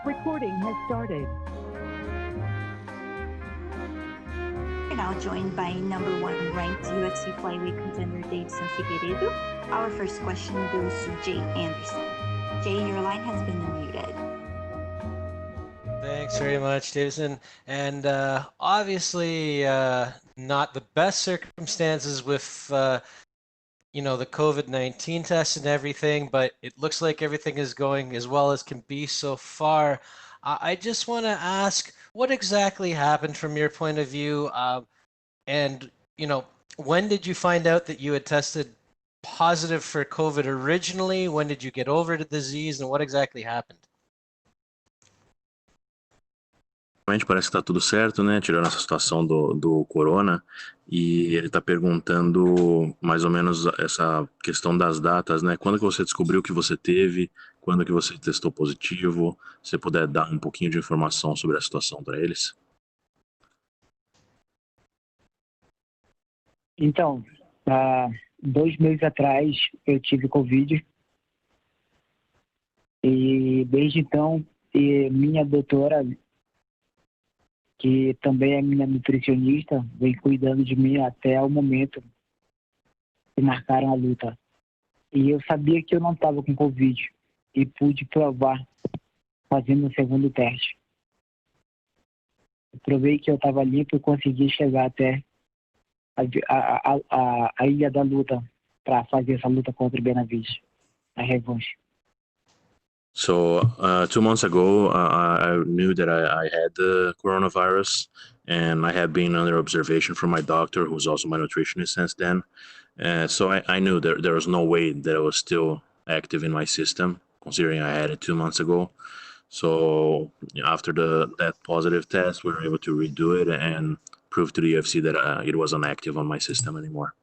Recording has started. We're now joined by number 1 ranked UFC flyweight contender Deiveson Figueiredo. Our first question goes to Jay Anderson. Jay, your line has been unmuted. Thanks very much, Deiveson. And obviously, not the best circumstances with the COVID-19 test and everything, but it looks like everything is going as well as can be so far. I just want to ask, what exactly happened from your point of view? And when did you find out that you had tested positive for COVID originally? When did you get over the disease, and what exactly happened? Parece que está tudo certo, né? Tirando essa situação do corona. E ele está perguntando mais ou menos essa questão das datas, né? Quando que você descobriu que você teve? Quando que você testou positivo? Se você puder dar um pouquinho de informação sobre a situação para eles. Então, 2 meses atrás eu tive Covid. E desde então, minha doutora, que também é minha nutricionista, vem cuidando de mim até o momento que marcaram a luta. E eu sabia que eu não estava com Covid e pude provar fazendo o segundo teste. Eu provei que eu estava limpo e consegui chegar até a ilha da luta para fazer essa luta contra o Benavidez, a revanche. So 2 months ago, I knew that I had the coronavirus, and I had been under observation from my doctor, who's also my nutritionist since then. So I knew that there was no way that it was still active in my system, considering I had it 2 months ago. So after that positive test, we were able to redo it and prove to the UFC that it wasn't active on my system anymore.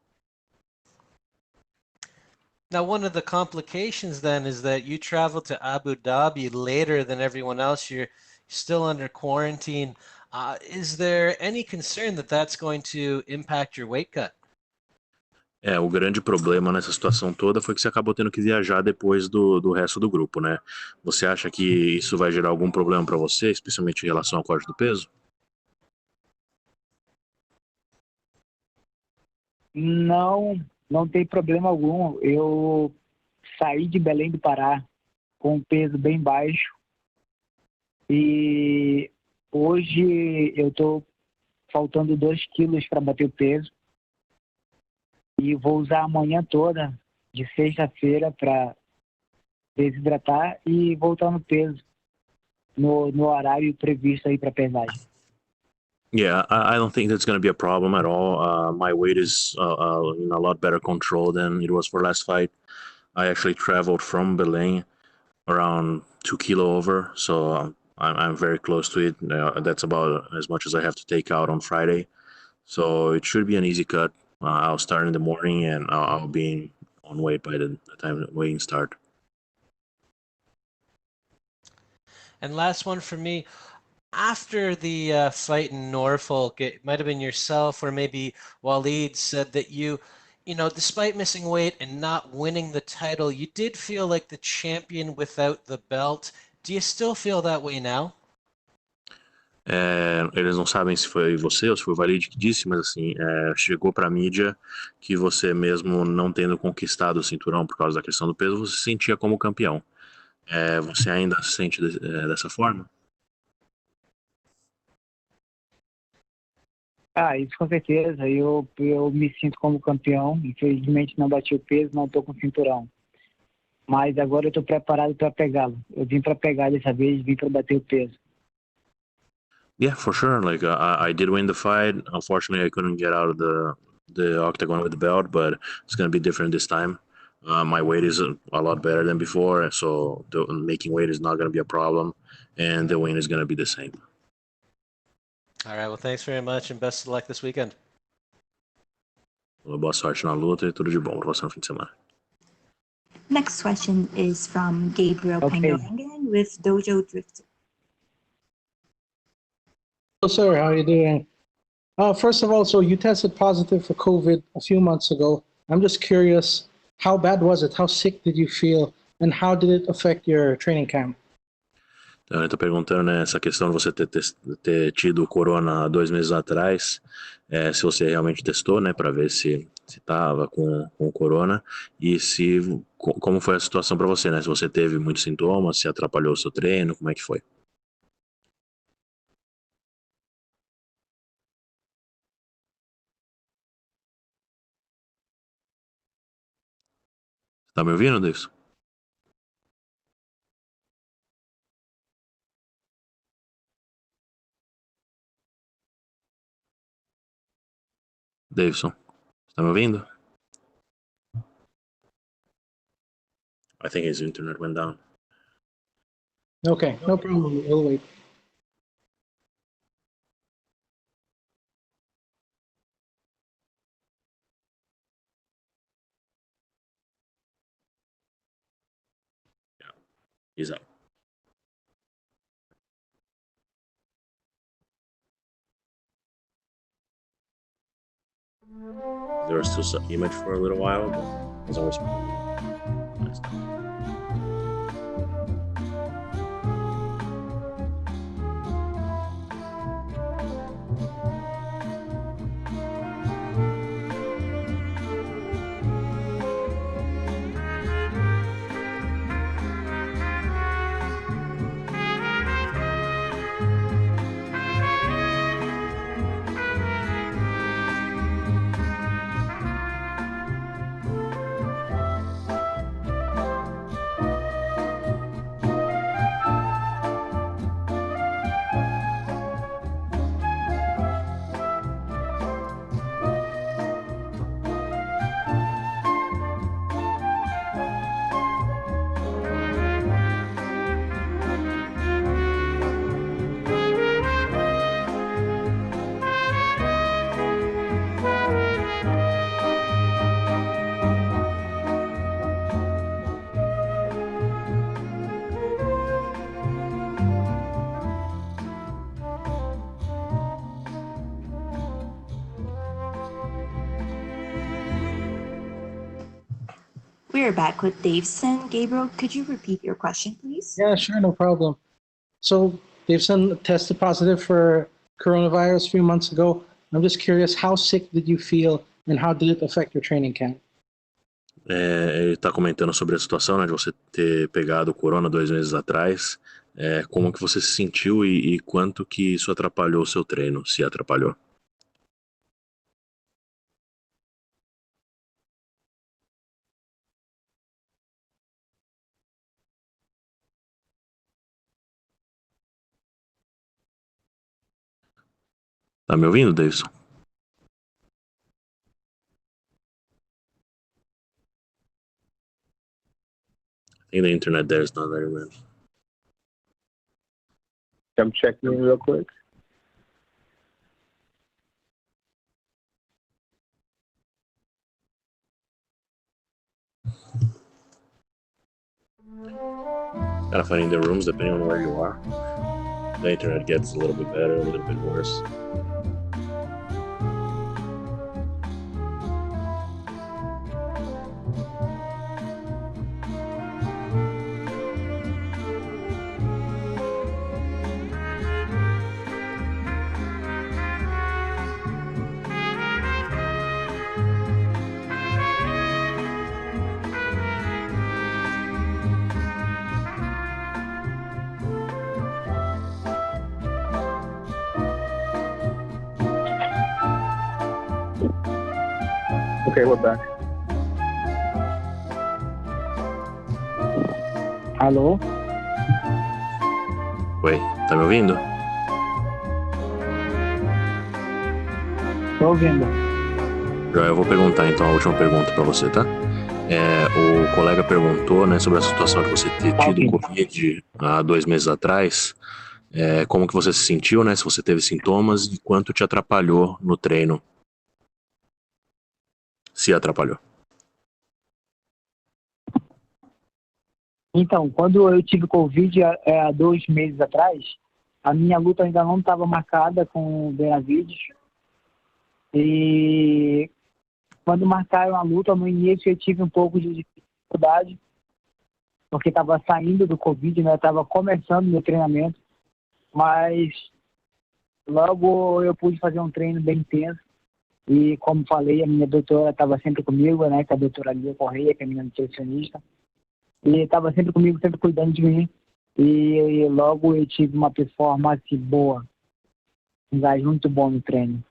Now, one of the complications then is that you traveled to Abu Dhabi later than everyone else. You're still under quarantine. Is there any concern that that's going to impact your weight cut? O grande problema nessa situação toda foi que você acabou tendo que viajar depois do resto do grupo, né? Você acha que isso vai gerar algum problema para você, especialmente em relação ao corte do peso? Não tem problema algum. Eu saí de Belém do Pará com um peso bem baixo e hoje eu estou faltando 2 quilos para bater o peso e vou usar a manhã toda de sexta-feira para desidratar e voltar no peso no horário previsto aí para pesagem. Yeah, I don't think that's going to be a problem at all. My weight is in a lot better control than it was for last fight. I actually traveled from Belém around 2 kilo over, so I'm very close to it. That's about as much as I have to take out on Friday. So it should be an easy cut. I'll start in the morning and I'll be on weight by the time the weigh-in start. And last one for me. After the fight in Norfolk, it might have been yourself or maybe Waleed said that you despite missing weight and not winning the title, you did feel like the champion without the belt. Do you still feel that way now? Eles não sabem se foi você ou se foi o Waleed que disse, mas assim, chegou para a mídia que você mesmo não tendo conquistado o cinturão por causa da questão do peso, você se sentia como campeão. Você ainda se sente dessa forma? Isso com certeza. Eu me sinto como campeão. Infelizmente não bati o peso, não estou com cinturão. Mas agora eu estou preparado para pegá-lo. Eu vim para pegar dessa vez, vim para bater o peso. Yeah, for sure. Like I did win the fight. Unfortunately, I couldn't get out of the octagon with the belt, but it's going to be different this time. My weight is a lot better than before, so making weight is not going to be a problem, and the win is going to be the same. All right, well, thanks very much and best of luck this weekend. Boa sorte na luta e tudo de bom para você no fim de semana. Next question is from Gabriel Penguengan with Dojo Drifter. Hello, sir. How are you doing? First of all, so you tested positive for COVID a few months ago. I'm just curious, how bad was it? How sick did you feel? And how did it affect your training camp? Então, eu tô perguntando, né, essa questão de você ter tido corona há 2 meses atrás, se você realmente testou, né, para ver se tava com corona e como foi a situação para você, né? Se você teve muitos sintomas, se atrapalhou o seu treino, como é que foi? Tá me ouvindo, Davidson? Davidson, tá me ouvindo? I think his internet went down. Okay, no problem. We'll wait. He's out. There was still some image for a little while, but it was always nice. We are back with Deiveson. Gabriel, could you repeat your question, please? Yeah, sure, no problem. So Deiveson tested positive for coronavirus a few months ago. I'm just curious, how sick did you feel and how did it affect your training camp? Ele está comentando sobre a situação, né, de você ter pegado o corona 2 meses atrás. Como que você se sentiu e quanto que isso atrapalhou o seu treino, se atrapalhou? Tá me ouvindo, Davidson? I think the internet there is not very good. I'm checking in real quick. Kind of finding the rooms depending on where you are. The internet gets a little bit better, a little bit worse. Okay, we're back. Alô? Oi, tá me ouvindo? Tô ouvindo. Eu vou perguntar então a última pergunta para você, tá? O colega perguntou, né, sobre a situação de você ter tido Covid há 2 meses atrás. Como que você se sentiu, né? Se você teve sintomas e quanto te atrapalhou no treino. Se atrapalhou. Então, quando eu tive Covid há 2 meses atrás, a minha luta ainda não estava marcada com o Benavidez. E quando marcaram a luta, no início eu tive um pouco de dificuldade, porque estava saindo do Covid, né? Estava começando meu treinamento, mas logo eu pude fazer um treino bem intenso. E como falei, a minha doutora estava sempre comigo, né? Que é a doutora Lia Correia, que é a minha nutricionista. E estava sempre comigo, sempre cuidando de mim. E logo eu tive uma performance boa, um gás muito bom no treino.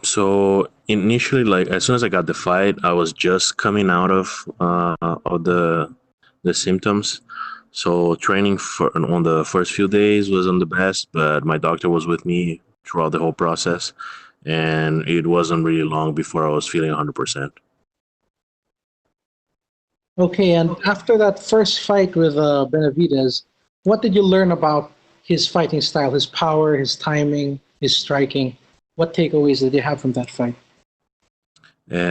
So initially, like as soon as I got the fight, I was just coming out of the symptoms. So training on the first few days wasn't the best, but my doctor was with me throughout the whole process, and it wasn't really long before I was feeling 100%. Okay, and after that first fight with Benavidez, what did you learn about his fighting style, his power, his timing, his striking? What takeaways did you have from that fight?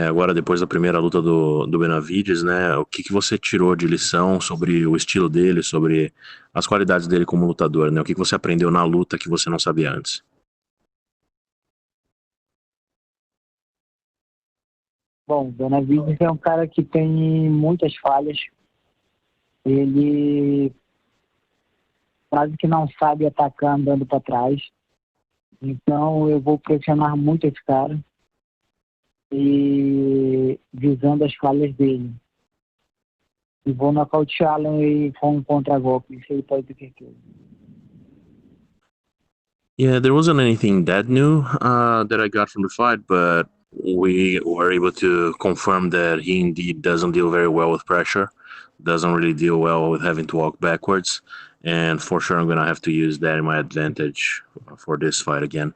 Agora, depois da primeira luta do Benavidez, né, o que você tirou de lição sobre o estilo dele, sobre as qualidades dele como lutador, né? O que você aprendeu na luta que você não sabia antes? Bom, Benavidez é um cara que tem muitas falhas. Ele quase que não sabe atacar andando para trás. Então eu vou pressionar muito esse cara e visando as falhas dele. E vou nocauteá-lo e com um contra-golpe. Isso aí pode ter certeza. Yeah, there wasn't anything that new that I got from the fight, but we were able to confirm that he indeed doesn't deal very well with pressure, doesn't really deal well with having to walk backwards, and for sure I'm going to have to use that in my advantage for this fight again.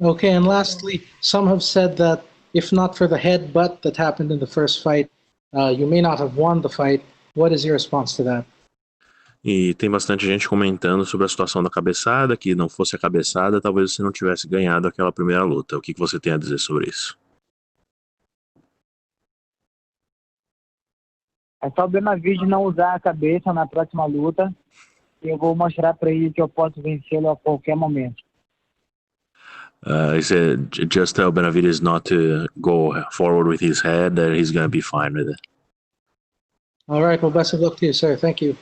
Okay, and lastly, some have said that if not for the headbutt that happened in the first fight, you may not have won the fight. What is your response to that? E tem bastante gente comentando sobre a situação da cabeçada, que não fosse a cabeçada, talvez você não tivesse ganhado aquela primeira luta. O que você tem a dizer sobre isso? É só o Benavidez não usar a cabeça na próxima luta e eu vou mostrar para ele que eu posso vencê-lo a qualquer momento. He said, just tell Benavidez not to go forward with his head, that he's going to be fine with it. All right, well, best of luck to you, sir. Thank you.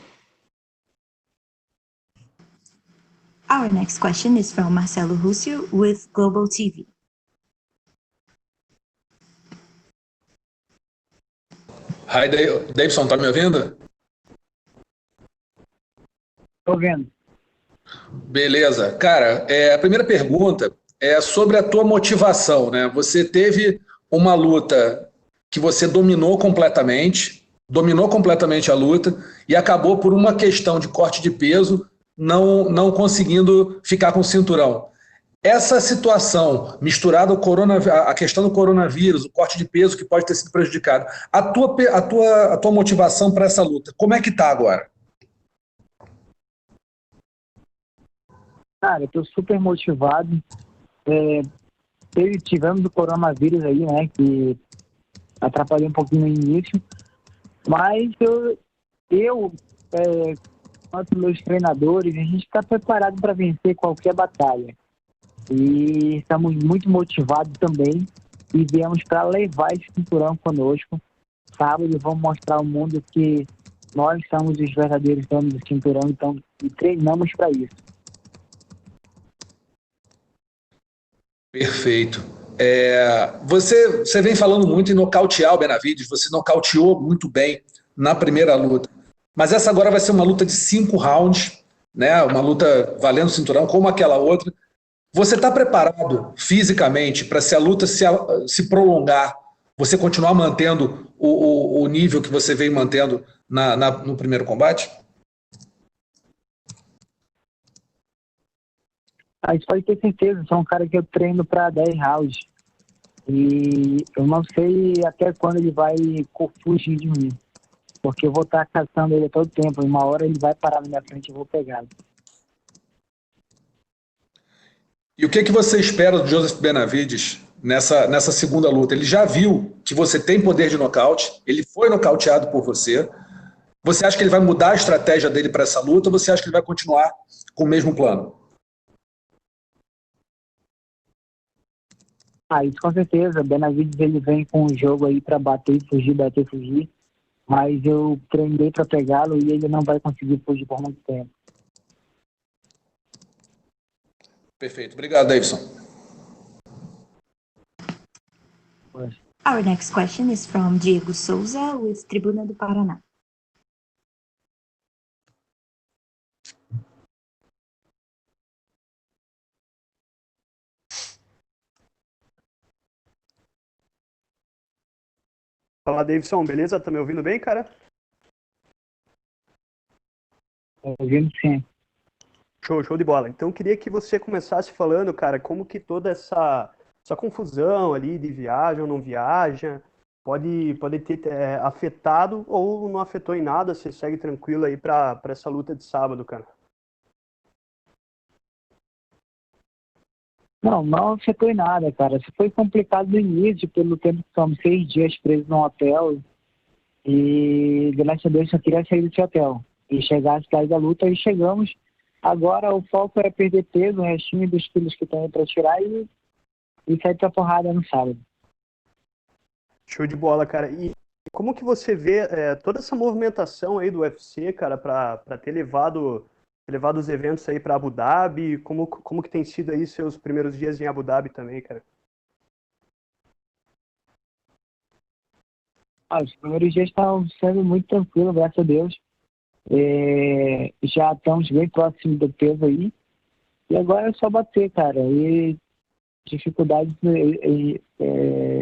Our next question is from Marcelo Russo with Global TV. Hi, Deiveson, tá me ouvindo? Tô vendo. Beleza. Cara, a primeira pergunta é sobre a tua motivação, né? Você teve uma luta que você dominou completamente a luta e acabou por uma questão de corte de peso não conseguindo ficar com o cinturão. Essa situação, misturada a questão do coronavírus, o corte de peso que pode ter sido prejudicado, a tua motivação para essa luta, como é que tá agora? Cara, eu tô super motivado. Tivemos o coronavírus aí, né, que atrapalhou um pouquinho no início, mas quanto meus treinadores, a gente está preparado para vencer qualquer batalha. E estamos muito motivados também e viemos para levar esse cinturão conosco. Sábado vamos mostrar ao mundo que nós somos os verdadeiros donos do cinturão, então e treinamos para isso. Perfeito. Você vem falando muito em nocautear o Benavidez, você nocauteou muito bem na primeira luta. Mas essa agora vai ser uma luta de 5 rounds, né? Uma luta valendo cinturão, como aquela outra. Você está preparado fisicamente para, se a luta se prolongar, você continuar mantendo o nível que você vem mantendo no primeiro combate? Isso pode ter certeza, sou um cara que eu treino para 10 rounds. E eu não sei até quando ele vai fugir de mim. Porque eu vou estar caçando ele todo tempo. E uma hora ele vai parar na minha frente e eu vou pegá-lo. E o que você espera do Joseph Benavidez nessa segunda luta? Ele já viu que você tem poder de nocaute, ele foi nocauteado por você. Você acha que ele vai mudar a estratégia dele para essa luta ou você acha que ele vai continuar com o mesmo plano? Isso com certeza. Benavidez ele vem com um jogo aí para bater e fugir, bater e fugir. mas eu treinei para pegá-lo e ele não vai conseguir fugir por muito tempo. Perfeito. Obrigado, Deiveson. Our next question is from Diego Souza with Tribuna do Paraná. Fala, Deiveson, beleza? Tá me ouvindo bem, cara? Ouvindo sim. Show de bola. Então, queria que você começasse falando, cara, como que toda essa confusão ali de viagem ou não viaja pode ter afetado ou não afetou em nada, você segue tranquilo aí para essa luta de sábado, cara? Não afetou em nada, cara. Isso foi complicado no início, pelo tempo que ficamos 6 dias presos no hotel. E, graças a Deus, só queria sair desse hotel. E chegar às da luta, e chegamos. Agora, o foco é perder peso, o restinho dos quilos que tem para tirar e sair pra porrada no sábado. Show de bola, cara. E como que você vê toda essa movimentação aí do UFC, cara, para ter levado os eventos aí para Abu Dhabi? Como que tem sido aí seus primeiros dias em Abu Dhabi também, cara? Os primeiros dias estavam sendo muito tranquilos, graças a Deus. Já estamos bem próximos do peso aí. E agora é só bater, cara. E dificuldades,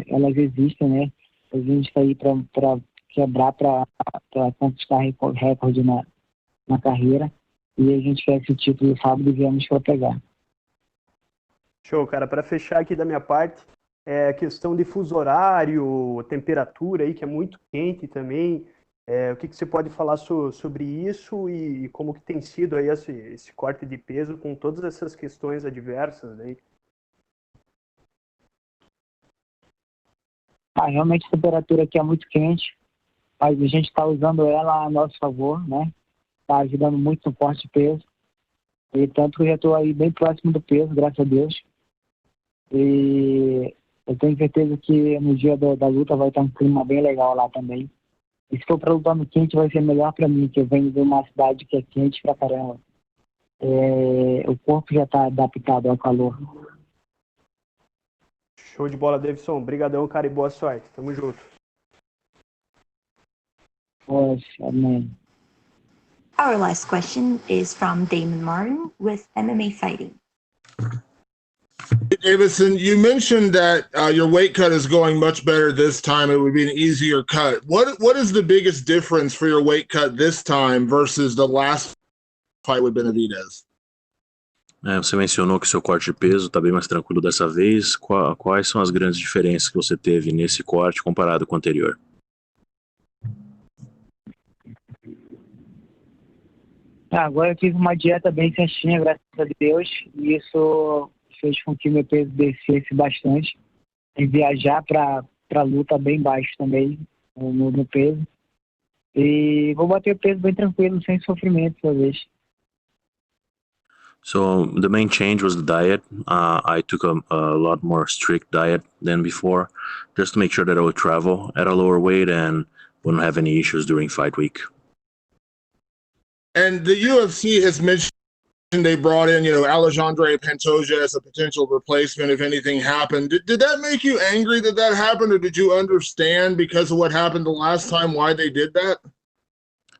elas existem, né? A gente está aí para quebrar, para conquistar recorde na carreira. E a gente quer esse título sábado e viemos para pegar. Show, cara. Para fechar aqui da minha parte, questão de fuso horário, temperatura aí, que é muito quente também. O que você pode falar sobre isso e como que tem sido aí esse corte de peso com todas essas questões adversas aí? Realmente a temperatura aqui é muito quente, mas a gente está usando ela a nosso favor, né? Está ajudando muito no corte de peso. E tanto que eu já estou aí bem próximo do peso, graças a Deus. E eu tenho certeza que no dia da luta vai estar um clima bem legal lá também. E se for para lutar no quente, vai ser melhor para mim, que eu venho de uma cidade que é quente pra caramba. O corpo já está adaptado ao calor. Show de bola, Deiveson. Obrigadão, cara, e boa sorte. Tamo junto. Poxa, amém. Our last question is from Damon Martin with MMA Fighting. Deiveson, you mentioned that your weight cut is going much better this time. It would be an easier cut. What is the biggest difference for your weight cut this time versus the last fight with Benavidez? Você mencionou que seu corte de peso está bem mais tranquilo dessa vez. Quais são as grandes diferenças que você teve nesse corte comparado com o anterior? Agora eu fiz uma dieta bem certinha, graças a Deus, e isso fez com que meu peso descesse bastante. E viajar para a luta bem baixo também, no peso. E vou bater o peso bem tranquilo, sem sofrimento, talvez. So the main change was the diet. I took a lot more strict diet than before, just to make sure that I would travel at a lower weight and wouldn't have any issues during fight week. And the UFC has mentioned they brought in, Alexandre Pantoja as a potential replacement if anything happened. Did that make you angry that happened, or did you understand because of what happened the last time why they did that?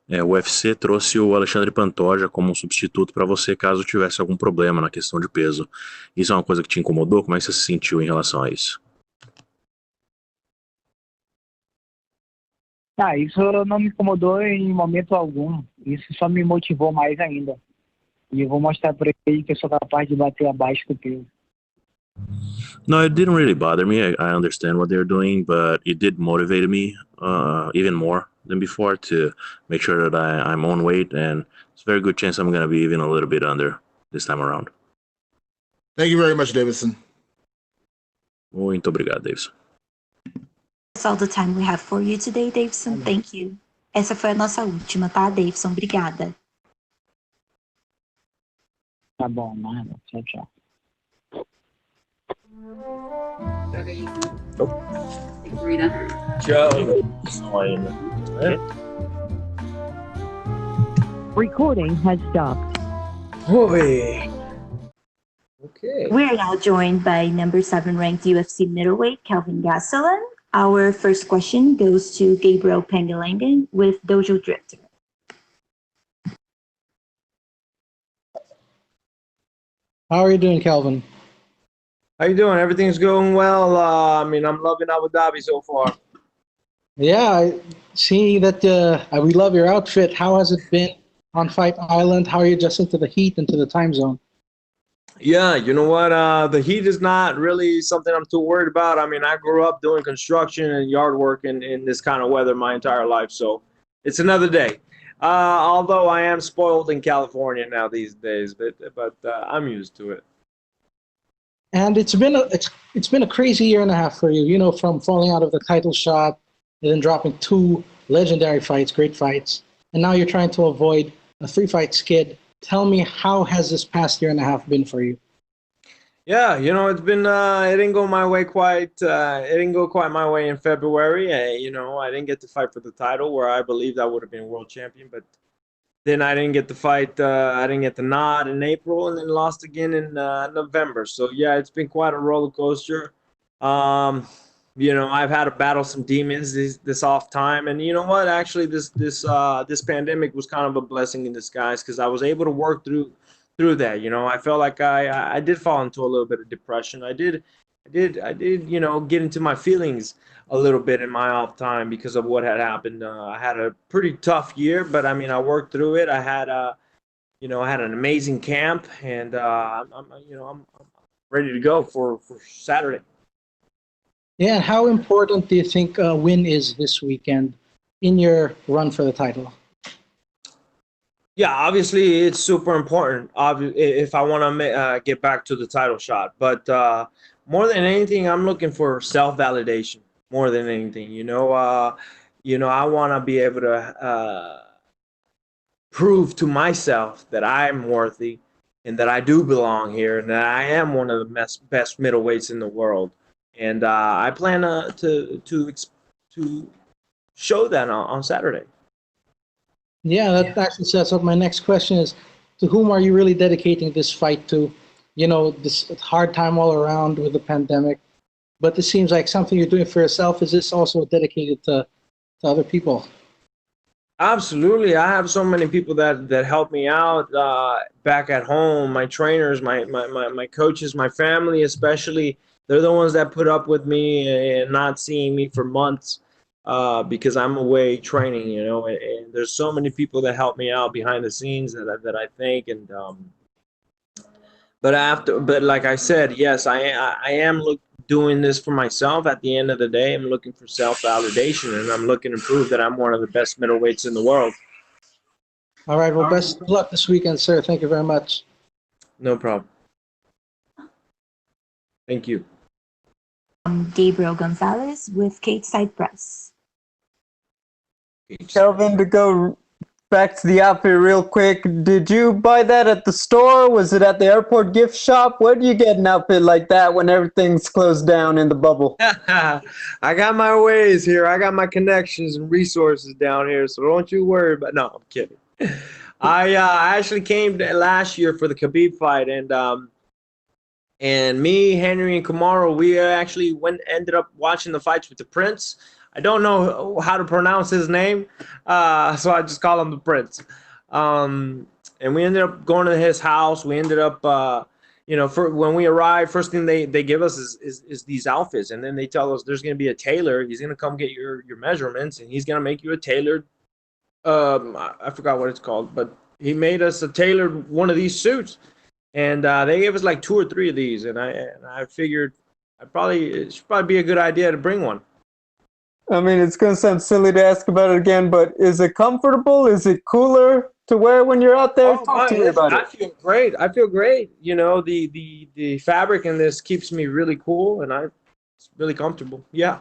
O UFC trouxe o Alexandre Pantoja como um substituto para você caso tivesse algum problema na questão de peso. Isso é uma coisa que te incomodou? Como é que você se sentiu em relação a isso? Isso não me incomodou em momento algum. Isso só me motivou mais ainda. E eu vou mostrar para ele que eu sou capaz de bater abaixo do peso. No, it didn't really bother me. I understand what they're doing, but it did motivate me even more than before to make sure that I'm on weight, and it's a very good chance I'm going to be even a little bit under this time around. Thank you very much, Deiveson. Muito obrigado, Deiveson. That's all the time we have for you today, Deiveson. Thank you. Essa foi a nossa última, tá, Deiveson? Obrigada. Tá bom, nada. Tchau, tchau. Tchau. Não ainda. Recording has stopped. Boy. Okay. We are now joined by number 7 ranked UFC middleweight Kelvin Gastelum. Our first question goes to Gabriel Pengelangen with Dojo Drifter. How are you doing, Kelvin? How you doing? Everything's going well. I'm loving Abu Dhabi so far. Yeah, I see that we love your outfit. How has it been on Fight Island? How are you adjusting to the heat and to the time zone? Yeah, you know what? The heat is not really something I'm too worried about. I grew up doing construction and yard work in this kind of weather my entire life, so it's another day. Although I am spoiled in California now these days, but I'm used to it. And it's been a crazy year and a half for you. You know, from falling out of the title shot and then dropping 2 legendary fights, great fights, and now you're trying to avoid a 3-fight skid. Tell me, how has this past year and a half been for you? Yeah, it's been it didn't go my way quite. It didn't go quite my way in February. I didn't get to fight for the title where I believed I would have been world champion, but then I didn't get to fight. I didn't get the nod in April, and then lost again in November. So yeah, it's been quite a roller coaster. I've had to battle some demons this off time, and you know what? Actually, this pandemic was kind of a blessing in disguise because I was able to work through that. I felt like I did fall into a little bit of depression. I did get into my feelings a little bit in my off time because of what had happened. I had a pretty tough year, but I worked through it. I had an amazing camp, and I'm ready to go for Saturday. Yeah, and how important do you think a win is this weekend in your run for the title? Yeah, obviously it's super important if I want to get back to the title shot. But more than anything, I'm looking for self-validation more than anything. I want to be able to prove to myself that I'm worthy and that I do belong here and that I am one of the best middleweights in the world. And I plan to show that on Saturday. Yeah, that actually sets up my next question is, to whom are you really dedicating this fight to? This hard time all around with the pandemic, but this seems like something you're doing for yourself. Is this also dedicated to other people? Absolutely. I have so many people that help me out back at home, my trainers, my coaches, my family especially. They're the ones that put up with me and not seeing me for months because I'm away training, and there's so many people that help me out behind the scenes that I thank. And but like I said, yes, I am doing this for myself. At the end of the day, I'm looking for self-validation, and I'm looking to prove that I'm one of the best middleweights in the world. All right. Well, best of luck this weekend, sir. Thank you very much. No problem. Thank you. Gabriel Gonzalez with Cage Side Press. Kelvin, to go back to the outfit real quick, did you buy that at the store? Was it at the airport gift shop? Where do you get an outfit like that when everything's closed down in the bubble? I got my ways here. I got my connections and resources down here, so don't you worry about. No, I'm kidding. I actually came last year for the Khabib fight, and me, Henry, and Kamaru, we actually ended up watching the fights with the Prince. I don't know how to pronounce his name, so I just call him the Prince. And we ended up going to his house. We ended up, when we arrived, first thing they give us is these outfits, and then they tell us there's going to be a tailor. He's going to come get your measurements, and he's going to make you a tailored. I forgot what it's called, but he made us a tailored one of these suits. And they gave us like 2 or 3 of these, and I figured it should probably be a good idea to bring one. It's going to sound silly to ask about it again, but is it comfortable? Is it cooler to wear when you're out there? Talk to me about it. I feel great. The fabric in this keeps me really cool, and it's really comfortable. Yeah.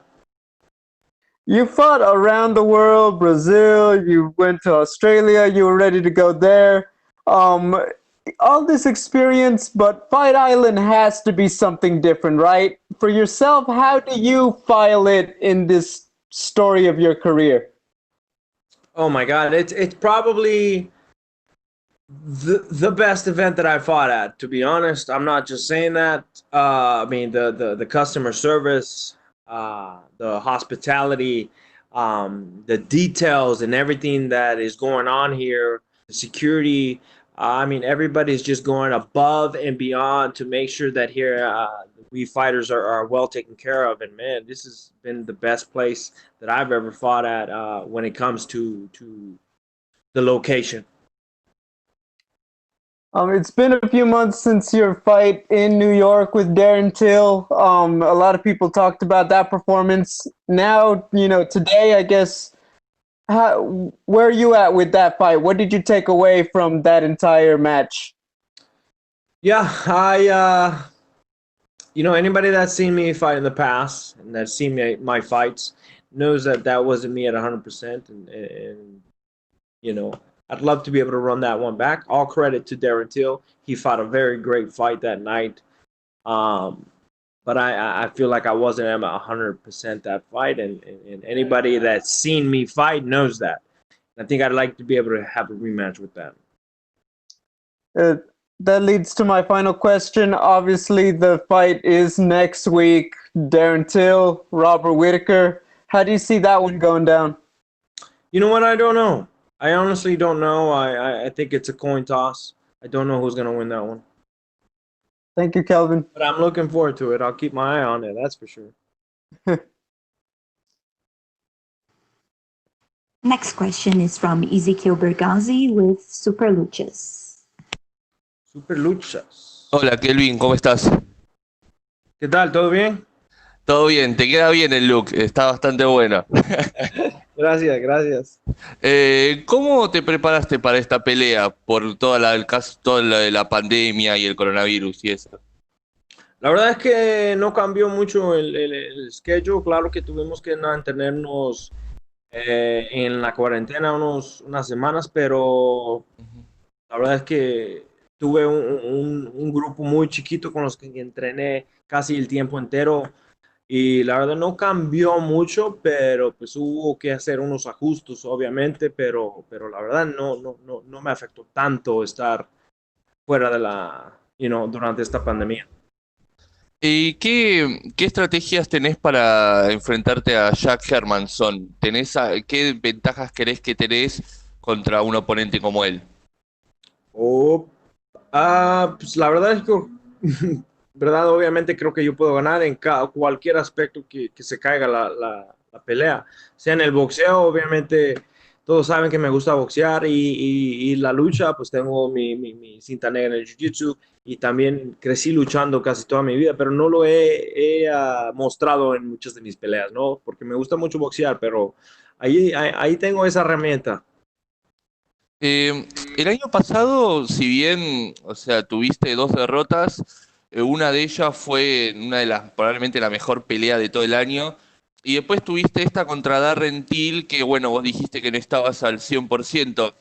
You fought around the world, Brazil, you went to Australia, you were ready to go there. All this experience, but Fight Island has to be something different, right? For yourself, how do you file it in this story of your career? Oh my God, it's probably the best event that I fought at. To be honest, I'm not just saying that. I mean the customer service, the hospitality, the details, and everything that is going on here. The security. I mean, everybody's just going above and beyond to make sure that here we fighters are well taken care of. And man, this has been the best place that I've ever fought at when it comes to the location. It's been a few months since your fight in New York with Darren Till. A lot of people talked about that performance. Now, today, I guess, where are you at with that fight? What did you take away from that entire match? Yeah, anybody that's seen me fight in the past and that's seen my fights knows that wasn't me at 100%. And I'd love to be able to run that one back. All credit to Darren Till. He fought a very great fight that night. But I feel like I wasn't at 100% that fight. And anybody that's seen me fight knows that. I think I'd like to be able to have a rematch with them. That leads to my final question. Obviously, the fight is next week. Darren Till, Robert Whittaker. How do you see that one going down? You know what? I don't know. I honestly don't know. I think it's a coin toss. I don't know who's going to win that one. Thank you, Kelvin. But I'm looking forward to it. I'll keep my eye on it, that's for sure. Next question is from Ezequiel Bergazzi with Super Luchas. Super Luchas. Hola, Kelvin, ¿cómo estás? ¿Qué tal? ¿Todo bien? Todo bien, te queda bien el look, está bastante bueno. Gracias. ¿Cómo te preparaste para esta pelea por toda la pandemia y el coronavirus y eso? La verdad es que no cambió mucho el schedule. Claro que tuvimos que mantenernos en la cuarentena unas semanas, pero la verdad es que tuve un grupo muy chiquito con los que entrené casi el tiempo entero. Y la verdad no cambió mucho, pero pues hubo que hacer unos ajustes, obviamente, pero la verdad no me afectó tanto estar fuera de durante esta pandemia. ¿Y qué estrategias tenés para enfrentarte a Jack Hermansson? ¿Qué ventajas crees que tenés contra un oponente como él? Pues la verdad es que ¿verdad? Obviamente creo que yo puedo ganar en cualquier aspecto que se caiga la pelea. Sea en el boxeo, obviamente todos saben que me gusta boxear y la lucha, pues tengo mi cinta negra en el jiu-jitsu y también crecí luchando casi toda mi vida, pero no lo he mostrado en muchas de mis peleas, ¿no? Porque me gusta mucho boxear, pero ahí tengo esa herramienta. El año pasado, si bien, o sea, tuviste 2 derrotas, una de ellas fue probablemente la mejor pelea de todo el año. Y después tuviste esta contra Darren Till, que bueno, vos dijiste que no estabas al 100%.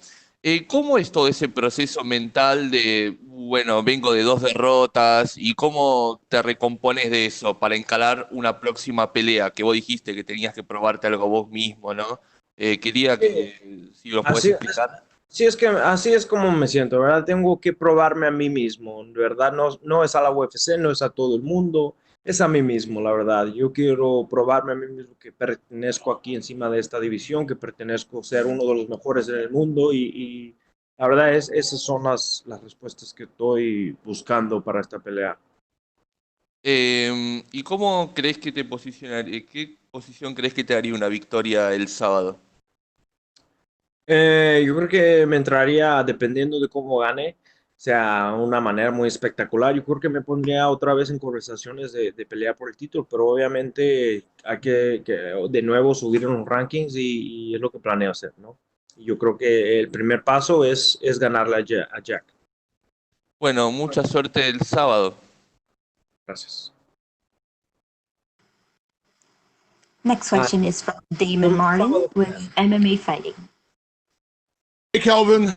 ¿Cómo es todo ese proceso mental de, bueno, vengo de 2 derrotas y cómo te recompones de eso para encarar una próxima pelea? Que vos dijiste que tenías que probarte algo vos mismo, ¿no? Quería que si lo puedes explicar. Sí, es que así es como me siento, ¿verdad? Tengo que probarme a mí mismo, ¿verdad? No es a la UFC, no es a todo el mundo, es a mí mismo, la verdad. Yo quiero probarme a mí mismo que pertenezco aquí encima de esta división, que pertenezco a ser uno de los mejores en el mundo y la verdad esas son las respuestas que estoy buscando para esta pelea. ¿Y cómo crees que te posicionaría? ¿Qué posición crees que te daría una victoria el sábado? Yo creo que me entraría, dependiendo de cómo gane, sea una manera muy espectacular. Yo creo que me pondría otra vez en conversaciones de pelear por el título, pero obviamente hay que de nuevo subir en los rankings y es lo que planeo hacer, ¿no? Y yo creo que el primer paso es ganarle a Jack. Bueno, mucha suerte el sábado. Gracias. Next question is from Damon Martin with MMA Fighting. Hey, Kelvin.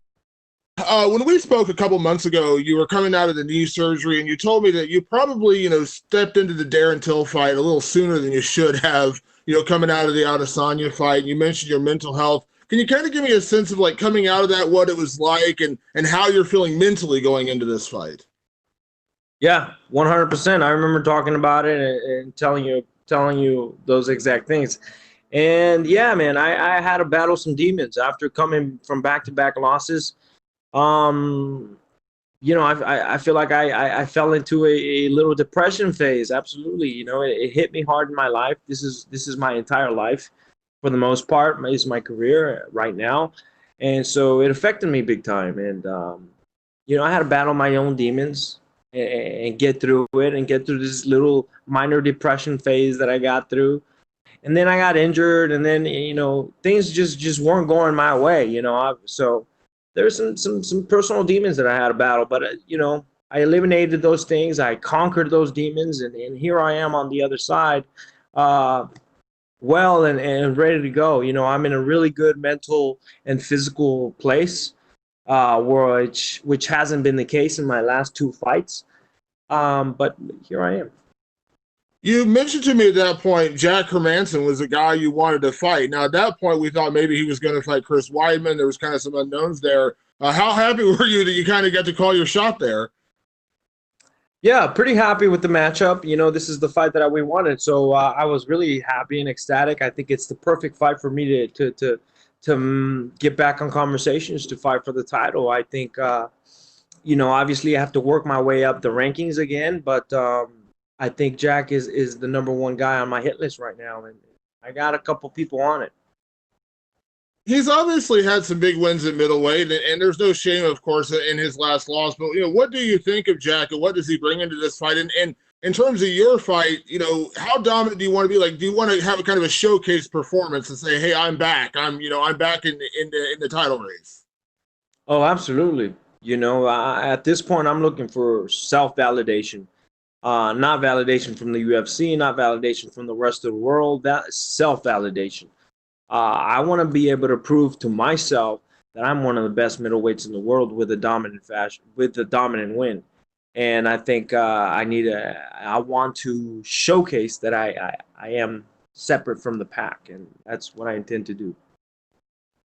When we spoke a couple months ago, you were coming out of the knee surgery, and you told me that you probably, stepped into the Darren Till fight a little sooner than you should have, coming out of the Adesanya fight. You mentioned your mental health Can you kind of give me a sense of like coming out of that, what it was like, and how you're feeling mentally going into this fight? Yeah, 100%. I remember talking about it and telling you those exact things. And yeah, man, I had to battle some demons after coming from back-to-back losses. I feel like I fell into a little depression phase. Absolutely. It hit me hard in my life. This is my entire life for the most part. It's my career right now. And so it affected me big time. And, I had to battle my own demons and get through it and get through this little minor depression phase that I got through. And then I got injured, and then, things just weren't going my way, so there's some personal demons that I had to battle, but, I eliminated those things. I conquered those demons, and here I am on the other side, well and ready to go. I'm in a really good mental and physical place, which hasn't been the case in my last 2 fights. But here I am. You mentioned to me at that point, Jack Hermansson was the guy you wanted to fight. Now, at that point, we thought maybe he was going to fight Chris Weidman. There was kind of some unknowns there. How happy were you that you kind of got to call your shot there? Yeah, pretty happy with the matchup. This is the fight that we wanted, so I was really happy and ecstatic. I think it's the perfect fight for me to get back on conversations to fight for the title. I think, obviously I have to work my way up the rankings again, but I think Jack is the number 1 guy on my hit list right now, and I got a couple people on it. He's obviously had some big wins at middleweight, and there's no shame, of course, in his last loss. But, what do you think of Jack, and what does he bring into this fight? And in terms of your fight, how dominant do you want to be? Like, do you want to have a kind of a showcase performance and say, hey, I'm back. I'm back in the title race? Oh, absolutely. At this point, I'm looking for self-validation. Not validation from the UFC, not validation from the rest of the world. That self-validation. I want to be able to prove to myself that I'm one of the best middleweights in the world with a dominant win. And I think I want to showcase that I am separate from the pack, and that's what I intend to do.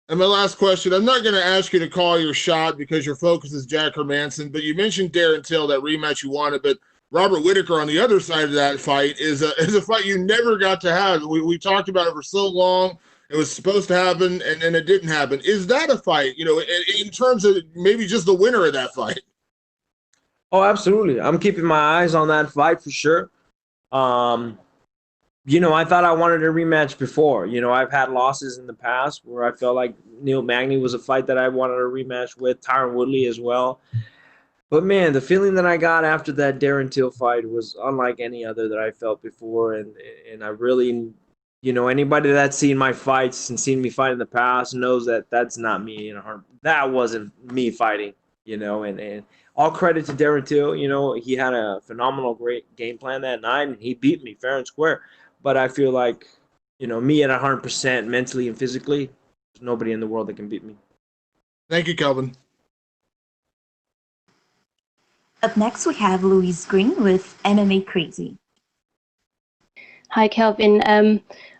And my last question, I'm not going to ask you to call your shot because your focus is Jack Hermansson, but you mentioned Darren Till, that rematch you wanted, but Robert Whittaker on the other side of that fight is a fight you never got to have. We talked about it for so long. It was supposed to happen, and then it didn't happen. Is that a fight, in terms of maybe just the winner of that fight? Oh, absolutely. I'm keeping my eyes on that fight for sure. I thought I wanted a rematch before. I've had losses in the past where I felt like Neil Magny was a fight that I wanted a rematch with, Tyron Woodley as well. But, man, the feeling that I got after that Darren Till fight was unlike any other that I felt before. And I really, anybody that's seen my fights and seen me fight in the past knows that that's not me. That wasn't me fighting, and all credit to Darren Till. He had a phenomenal, great game plan that night, and he beat me fair and square. But I feel like, me at 100% mentally and physically, there's nobody in the world that can beat me. Thank you, Kelvin. Up next, we have Louise Green with MMA Crazy. Hi, Kelvin.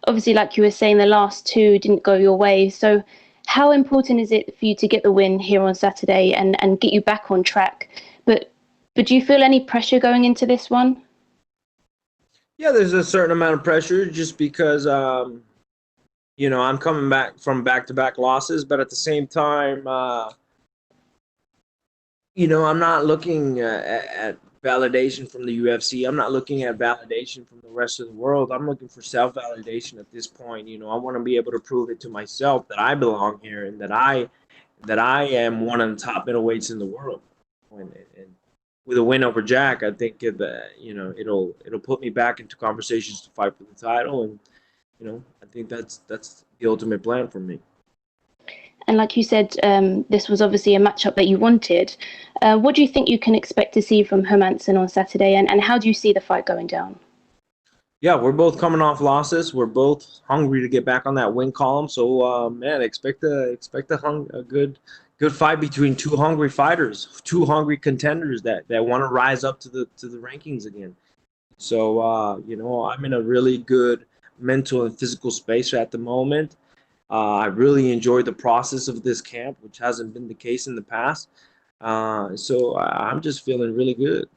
Obviously, like you were saying, the last 2 didn't go your way. So how important is it for you to get the win here on Saturday and get you back on track? But do you feel any pressure going into this one? Yeah, there's a certain amount of pressure just because, I'm coming back from back-to-back losses. But at the same time, I'm not looking at validation from the UFC. I'm not looking at validation from the rest of the world. I'm looking for self-validation at this point. I want to be able to prove it to myself that I belong here and that I am one of the top middleweights in the world. And with a win over Jack, I think that it'll put me back into conversations to fight for the title, and I think that's the ultimate plan for me. And like you said, this was obviously a matchup that you wanted. What do you think you can expect to see from Hermansson on Saturday, and how do you see the fight going down? Yeah, we're both coming off losses. We're both hungry to get back on that win column. So, expect a good fight between 2 hungry fighters, 2 hungry contenders that want to rise up to the rankings again. So, I'm in a really good mental and physical space at the moment. I really enjoyed the process of this camp, which hasn't been the case in the past. So I'm just feeling really good.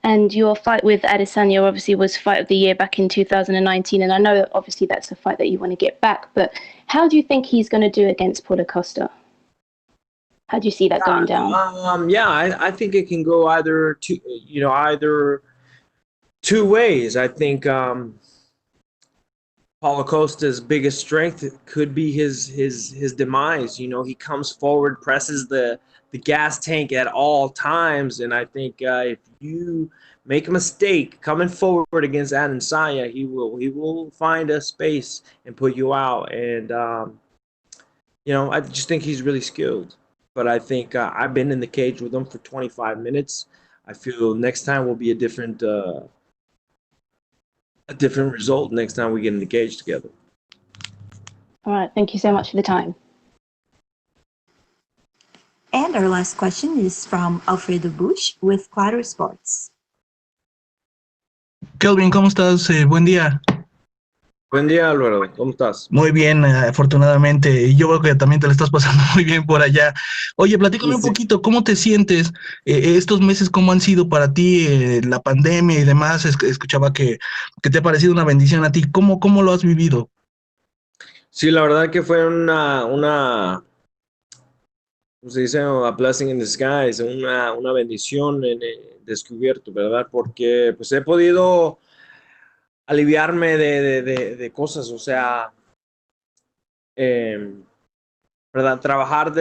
And your fight with Adesanya obviously was Fight of the Year back in 2019, and I know that obviously that's a fight that you want to get back, but how do you think he's going to do against Paulo Costa? How do you see that going down? I think it can go either two ways. I think Paulo Costa's biggest strength could be his demise. You know, he comes forward, presses the gas tank at all times, and I think if you make a mistake coming forward against Adesanya, he will find a space and put you out. And I just think he's really skilled. But I think I've been in the cage with him for 25 minutes. I feel next time will be a different result next time we get in the cage together. All right, thank you so much for the time. And our last question is from Alfredo Bush with Claro Sports. Kelvin, ¿cómo estás? Buen día. Buen día, Álvaro. ¿Cómo estás? Muy bien, afortunadamente. Y yo veo que también te lo estás pasando muy bien por allá. Oye, platícame un poquito, ¿cómo te sientes estos meses? ¿Cómo han sido para ti la pandemia y demás? Escuchaba que te ha parecido una bendición a ti. ¿Cómo lo has vivido? Sí, la verdad que fue una ¿cómo se dice? A blessing in disguise, una bendición descubierto, ¿verdad? Porque pues he podido aliviarme de cosas, o sea, ¿verdad? Trabajar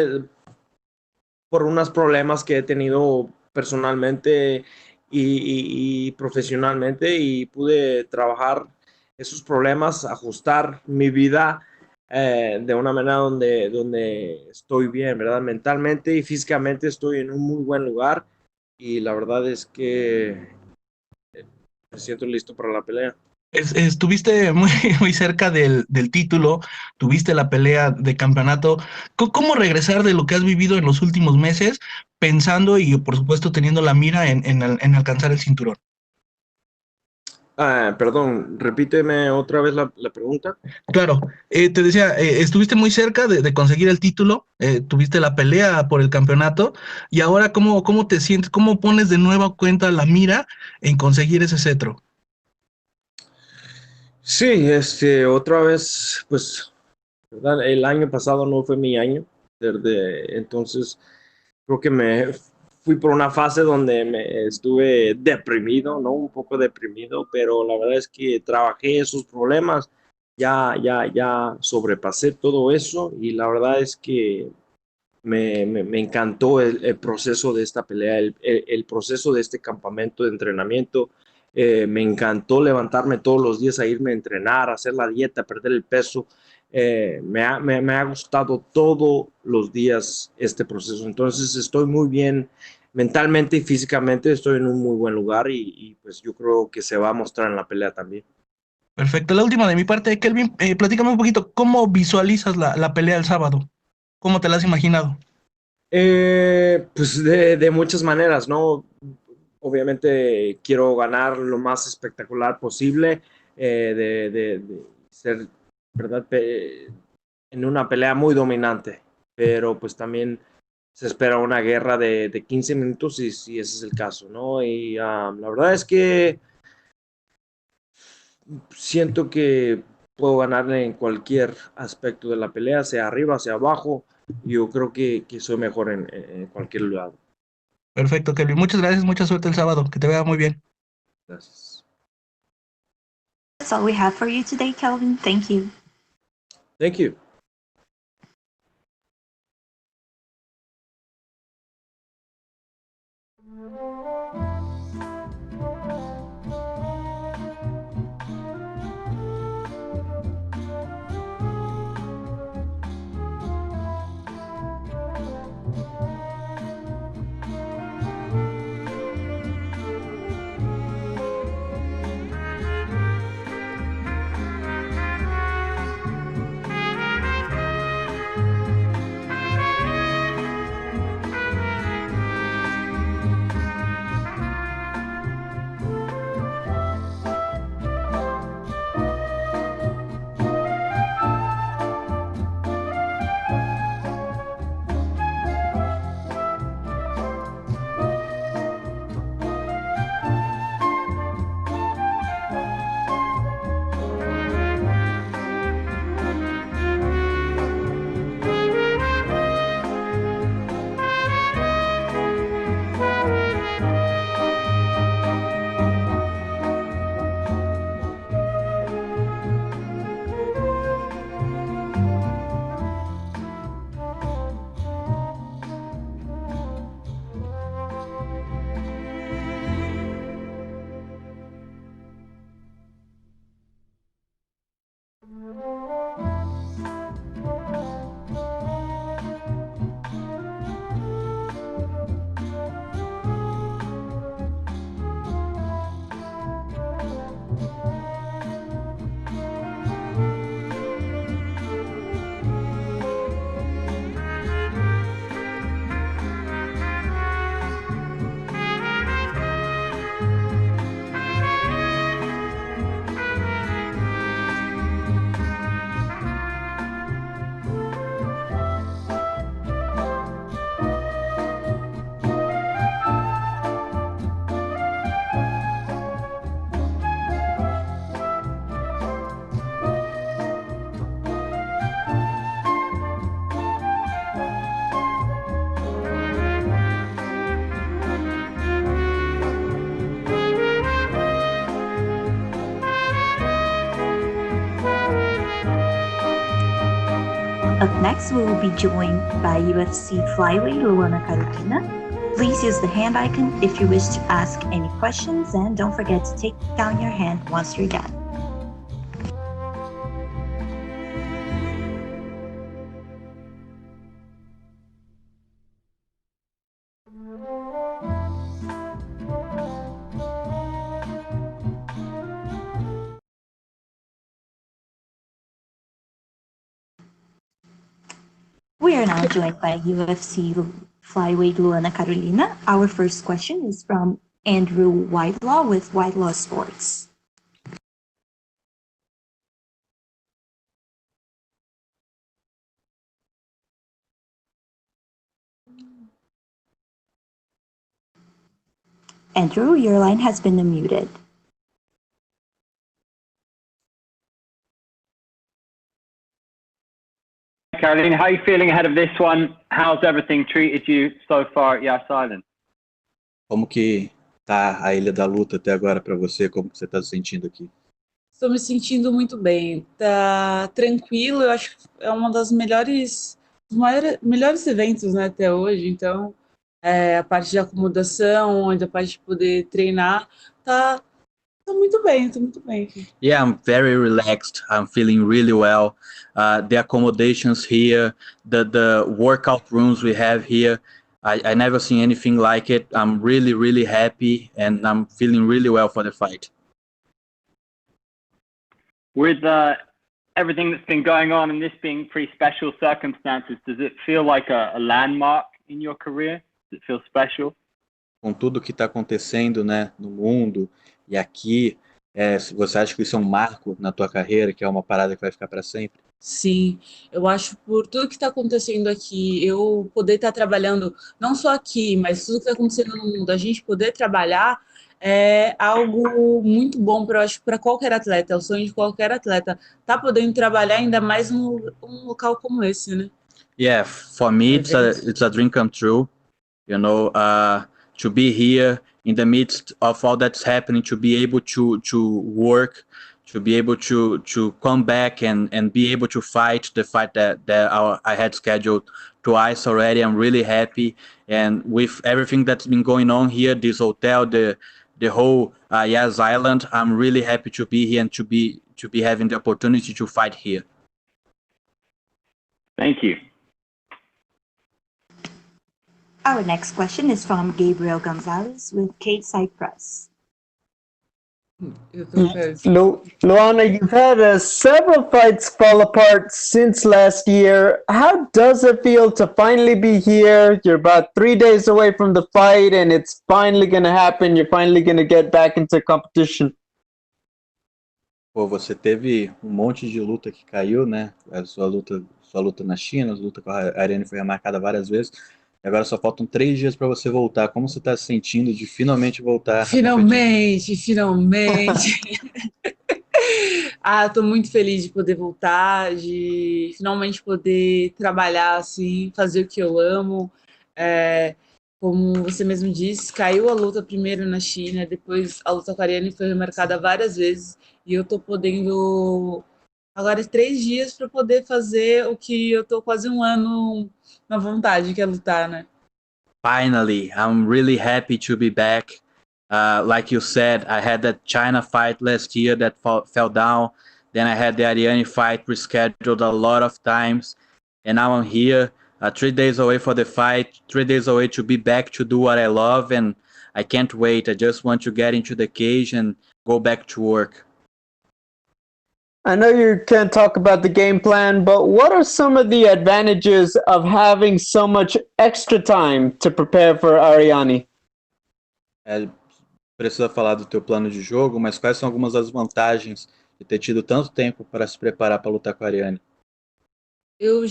por unos problemas que he tenido personalmente y profesionalmente, y pude trabajar esos problemas, ajustar mi vida de una manera donde estoy bien, ¿verdad? Mentalmente y físicamente estoy en un muy buen lugar, y la verdad es que me siento listo para la pelea. Estuviste muy cerca del título, tuviste la pelea de campeonato. ¿Cómo regresar de lo que has vivido en los últimos meses, pensando y por supuesto teniendo la mira en alcanzar el cinturón? Perdón, repíteme otra vez la pregunta. Claro, te decía, estuviste muy cerca de conseguir el título, tuviste la pelea por el campeonato, y ahora ¿cómo te sientes? ¿Cómo pones de nueva cuenta la mira en conseguir ese cetro? Sí, otra vez, pues, ¿verdad? El año pasado no fue mi año, entonces creo que me fui por una fase donde me estuve deprimido, ¿no? Un poco deprimido, pero la verdad es que trabajé esos problemas, ya sobrepasé todo eso, y la verdad es que me encantó el proceso de esta pelea, el proceso de este campamento de entrenamiento. Me encantó levantarme todos los días a irme a entrenar, a hacer la dieta, a perder el peso. Me ha gustado todos los días este proceso. Entonces estoy muy bien mentalmente y físicamente, estoy en un muy buen lugar, y pues yo creo que se va a mostrar en la pelea también. Perfecto. La última de mi parte, Kelvin, platícame un poquito, ¿cómo visualizas la pelea el sábado? ¿Cómo te la has imaginado? Pues de muchas maneras, ¿no? Obviamente quiero ganar lo más espectacular posible, de ser, ¿verdad? En una pelea muy dominante, pero pues también se espera una guerra de 15 minutos, si ese es el caso, ¿no? Y la verdad es que siento que puedo ganarle en cualquier aspecto de la pelea, sea arriba, sea abajo. Yo creo que soy mejor en cualquier lado. Perfecto, Kelvin. Muchas gracias, mucha suerte el sábado. Que te vea muy bien. Gracias. That's all we have for you today, Kelvin. Thank you. Thank you. Up next, we will be joined by UFC flyweight Luana Carolina. Please use the hand icon if you wish to ask any questions, and don't forget to take down your hand once you're done. We are now joined by UFC flyweight Luana Carolina. Our first question is from Andrew Whitelaw with Whitelaw Sports. Andrew, your line has been unmuted. Carolina, how are you feeling ahead of this one? How's everything treated you so far at Yas Island? Como que tá a Ilha da Luta até agora para você? Como que você está se sentindo aqui? Estou me sentindo muito bem. Tá tranquilo, eu acho que é uma das melhores eventos, né, até hoje. Então, a parte de acomodação, a parte de poder treinar, tá muito bem, tô muito bem. Yeah, I'm very relaxed. I'm feeling really well. The accommodations here, the workout rooms we have here, I never seen anything like it. I'm really, really happy, and I'm feeling really well for the fight. With everything that's been going on and this being pretty special circumstances, does it feel like a landmark in your career? Does it feel special? Com tudo que está acontecendo, né, no mundo e aqui, você acha que isso é um marco na tua carreira, que é uma parada que vai ficar para sempre? Sim, eu acho por tudo que está acontecendo aqui, eu poder estar trabalhando, não só aqui, mas tudo que está acontecendo no mundo, a gente poder trabalhar é algo muito bom para qualquer atleta, é o sonho de qualquer atleta, tá podendo trabalhar ainda mais num local como esse, né? Yeah, for me it's a dream come true, you know, to be here in the midst of all that's happening, to be able to work, to be able to come back and be able to fight the fight that I had scheduled twice already. I'm really happy, and with everything that's been going on here, this hotel, the whole Yas Island, I'm really happy to be here and to be having the opportunity to fight here. Thank you. Our next question is from Gabriel Gonzalez with Kate Cypress. Luana, you've had several fights fall apart since last year. How does it feel to finally be here? You're about 3 days away from the fight, and it's finally going to happen. You're finally going to get back into competition. Pô, você teve monte de luta que caiu, né? A sua luta na China, a luta com a Ariane foi remarcada várias vezes. Agora só faltam 3 dias para você voltar. Como você está se sentindo de finalmente voltar? Finalmente! Tô muito feliz de poder voltar, de finalmente poder trabalhar assim, fazer o que eu amo. Como você mesmo disse, caiu a luta primeiro na China, depois a luta com a Ariane foi remarcada várias vezes, e eu tô podendo agora 3 dias para poder fazer o que eu tô quase 1 ano na vontade, que é lutar, né? Finally, I'm really happy to be back. Like you said, I had that China fight last year that fell down. Then I had the Ariane fight rescheduled a lot of times. And now I'm here, 3 days away for the fight, 3 days away to be back to do what I love. And I can't wait. I just want to get into the cage and go back to work. I know you can't talk about the game plan, but what are some of the advantages of having so much extra time to prepare for Ariane? Precisa falar do teu plano de jogo, mas quais são algumas das vantagens de ter tido tanto tempo para se preparar para lutar com a Ariane? Eu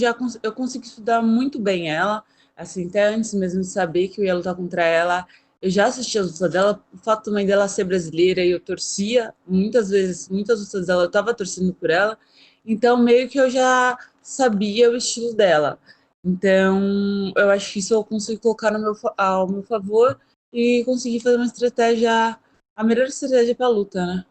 consegui estudar muito bem ela, assim, até antes mesmo de saber que eu ia lutar contra ela. Eu já assisti as lutas dela, o fato também dela ser brasileira, e eu torcia muitas vezes, muitas lutas dela, eu estava torcendo por ela, então meio que eu já sabia o estilo dela. Então, eu acho que isso eu consigo colocar ao meu favor e conseguir fazer uma estratégia, a melhor estratégia para a luta, né?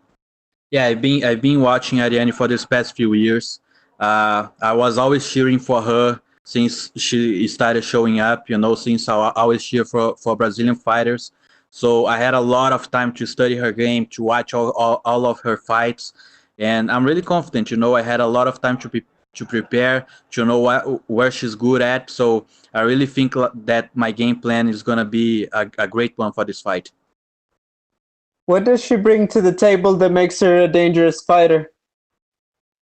Yeah, I've been watching Ariane for these past few years. I was always cheering for her since she started showing up, since I always cheer for Brazilian fighters. So I had a lot of time to study her game, to watch all of her fights. And I'm really confident, I had a lot of time to prepare, to know where she's good at. So I really think that my game plan is going to be a great one for this fight. What does she bring to the table that makes her a dangerous fighter?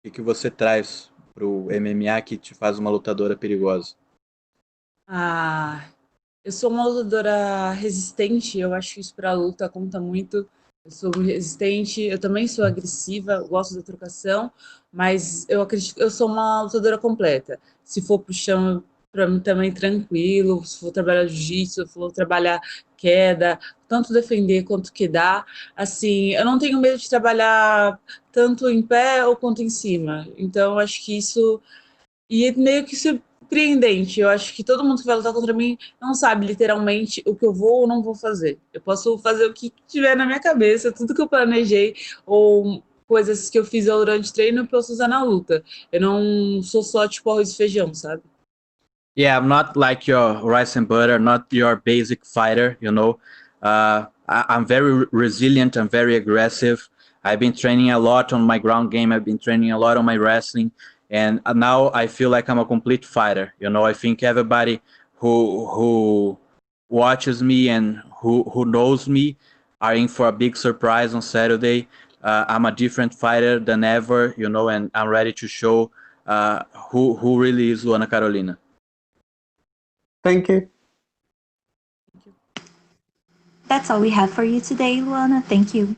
O que você traz pro MMA que te faz uma lutadora perigosa? Eu sou uma lutadora resistente, eu acho que isso para a luta conta muito. Eu sou resistente, eu também sou agressiva, eu gosto da trocação, mas eu acredito que eu sou uma lutadora completa. Se for pro chão, para mim também tranquilo, se for trabalhar jiu-jitsu, se for trabalhar queda, tanto defender quanto quedar. Assim, eu não tenho medo de trabalhar tanto em pé ou quanto em cima. Então, eu acho que isso... E é meio que surpreendente. Eu acho que todo mundo que vai lutar contra mim não sabe literalmente o que eu vou ou não vou fazer. Eu posso fazer o que tiver na minha cabeça, tudo que eu planejei ou coisas que eu fiz durante o treino eu posso usar na luta. Eu não sou só tipo arroz e feijão, sabe? Yeah, I'm not like your rice and butter, not your basic fighter, I'm very resilient, I'm very aggressive. I've been training a lot on my ground game, I've been training a lot on my wrestling, and now I feel like I'm a complete fighter. I think everybody who watches me and who knows me are in for a big surprise on Saturday. I'm a different fighter than ever, and I'm ready to show who really is Luana Carolina. Thank you. That's all we have for you today, Luana. Thank you.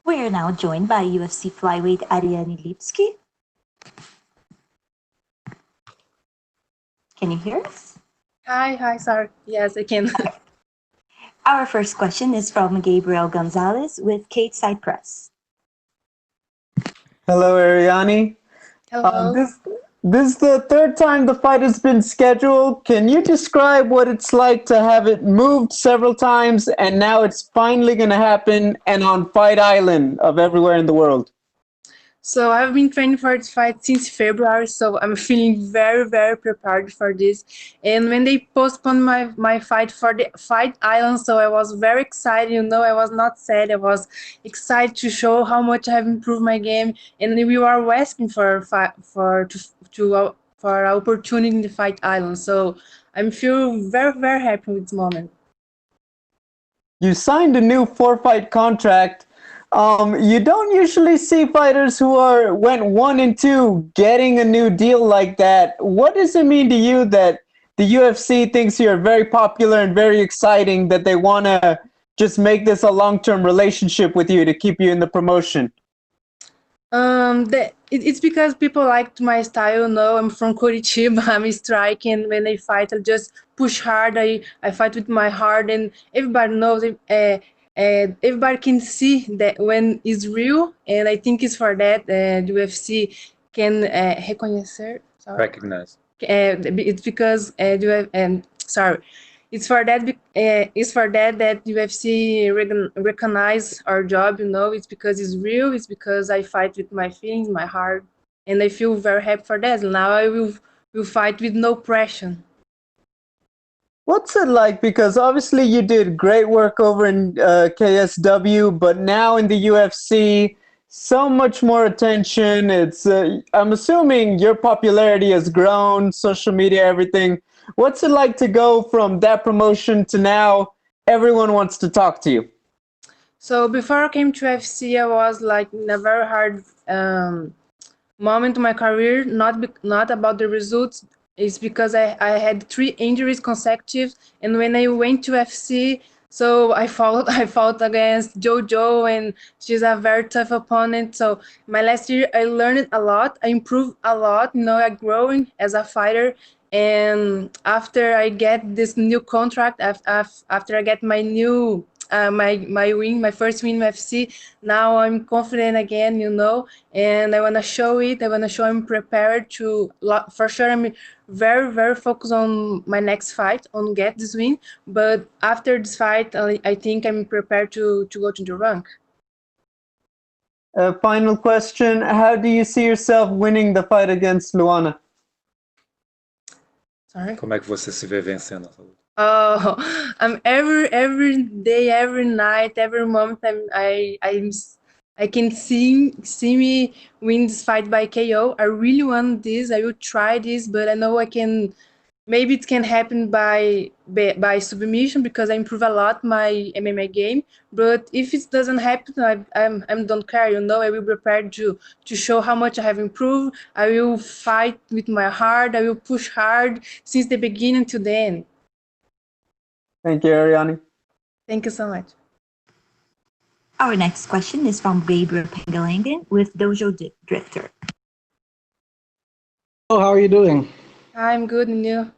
We are now joined by UFC flyweight Ariane Lipski. Can you hear us? Hi, sorry. Yes, I can. Our first question is from Gabriel Gonzalez with Kate Side Press. Hello, Ariane. Hello. This is the third time the fight has been scheduled. Can you describe what it's like to have it moved several times and now it's finally going to happen and on Fight Island of everywhere in the world? So I've been training for this fight since February, so I'm feeling very, very prepared for this. And when they postponed my fight for the Fight Island, so I was very excited. I was not sad. I was excited to show how much I have improved my game. And we were asking for opportunity in the Fight Island. So I'm feeling very, very happy with this moment. You signed a new 4-fight contract. You don't usually see fighters who went 1-2 getting a new deal like that. What does it mean to you that the UFC thinks you're very popular and very exciting, that they want to just make this a long-term relationship with you to keep you in the promotion? It's because people liked my style. I'm from Curitiba. I'm striking. When I fight, I just push hard. I fight with my heart, and everybody knows it. Everybody can see that when it's real, and I think it's for that the UFC can reconhecer. Recognize. It's because it's for that. It's for that UFC recognize our job. It's because it's real. It's because I fight with my feelings, my heart, and I feel very happy for that. Now I will fight with no pressure. What's it like? Because obviously you did great work over in KSW, but now in the UFC, so much more attention. It's I'm assuming your popularity has grown, social media, everything. What's it like to go from that promotion to now everyone wants to talk to you? So before I came to UFC, I was like in a very hard moment in my career, not about the results. It's because I had 3 injuries consecutive, and when I went to UFC, so I fought against JoJo, and she's a very tough opponent. So my last year, I learned a lot. I improved a lot. I'm growing as a fighter. And after I get this new contract, after I get my new my first win in UFC, now I'm confident again, and I want to show it. I want to show I'm prepared to, for sure, I'm very, very focused on my next fight, on get this win. But after this fight, I think I'm prepared to go to the rank. Final question. How do you see yourself winning the fight against Luana? Sorry? Como é que você se vê vencendo essa luta? Oh, I'm every day, every night, every moment. I can see me win this fight by KO. I really want this. I will try this, but I know I can. Maybe it can happen by submission because I improve a lot my MMA game. But if it doesn't happen, I don't care. I will be prepared to show how much I have improved. I will fight with my heart. I will push hard since the beginning to the end. Thank you, Ariane. Thank you so much. Our next question is from Gabriel Pengalangan with Dojo Drifter. Oh, how are you doing? I'm good, and you?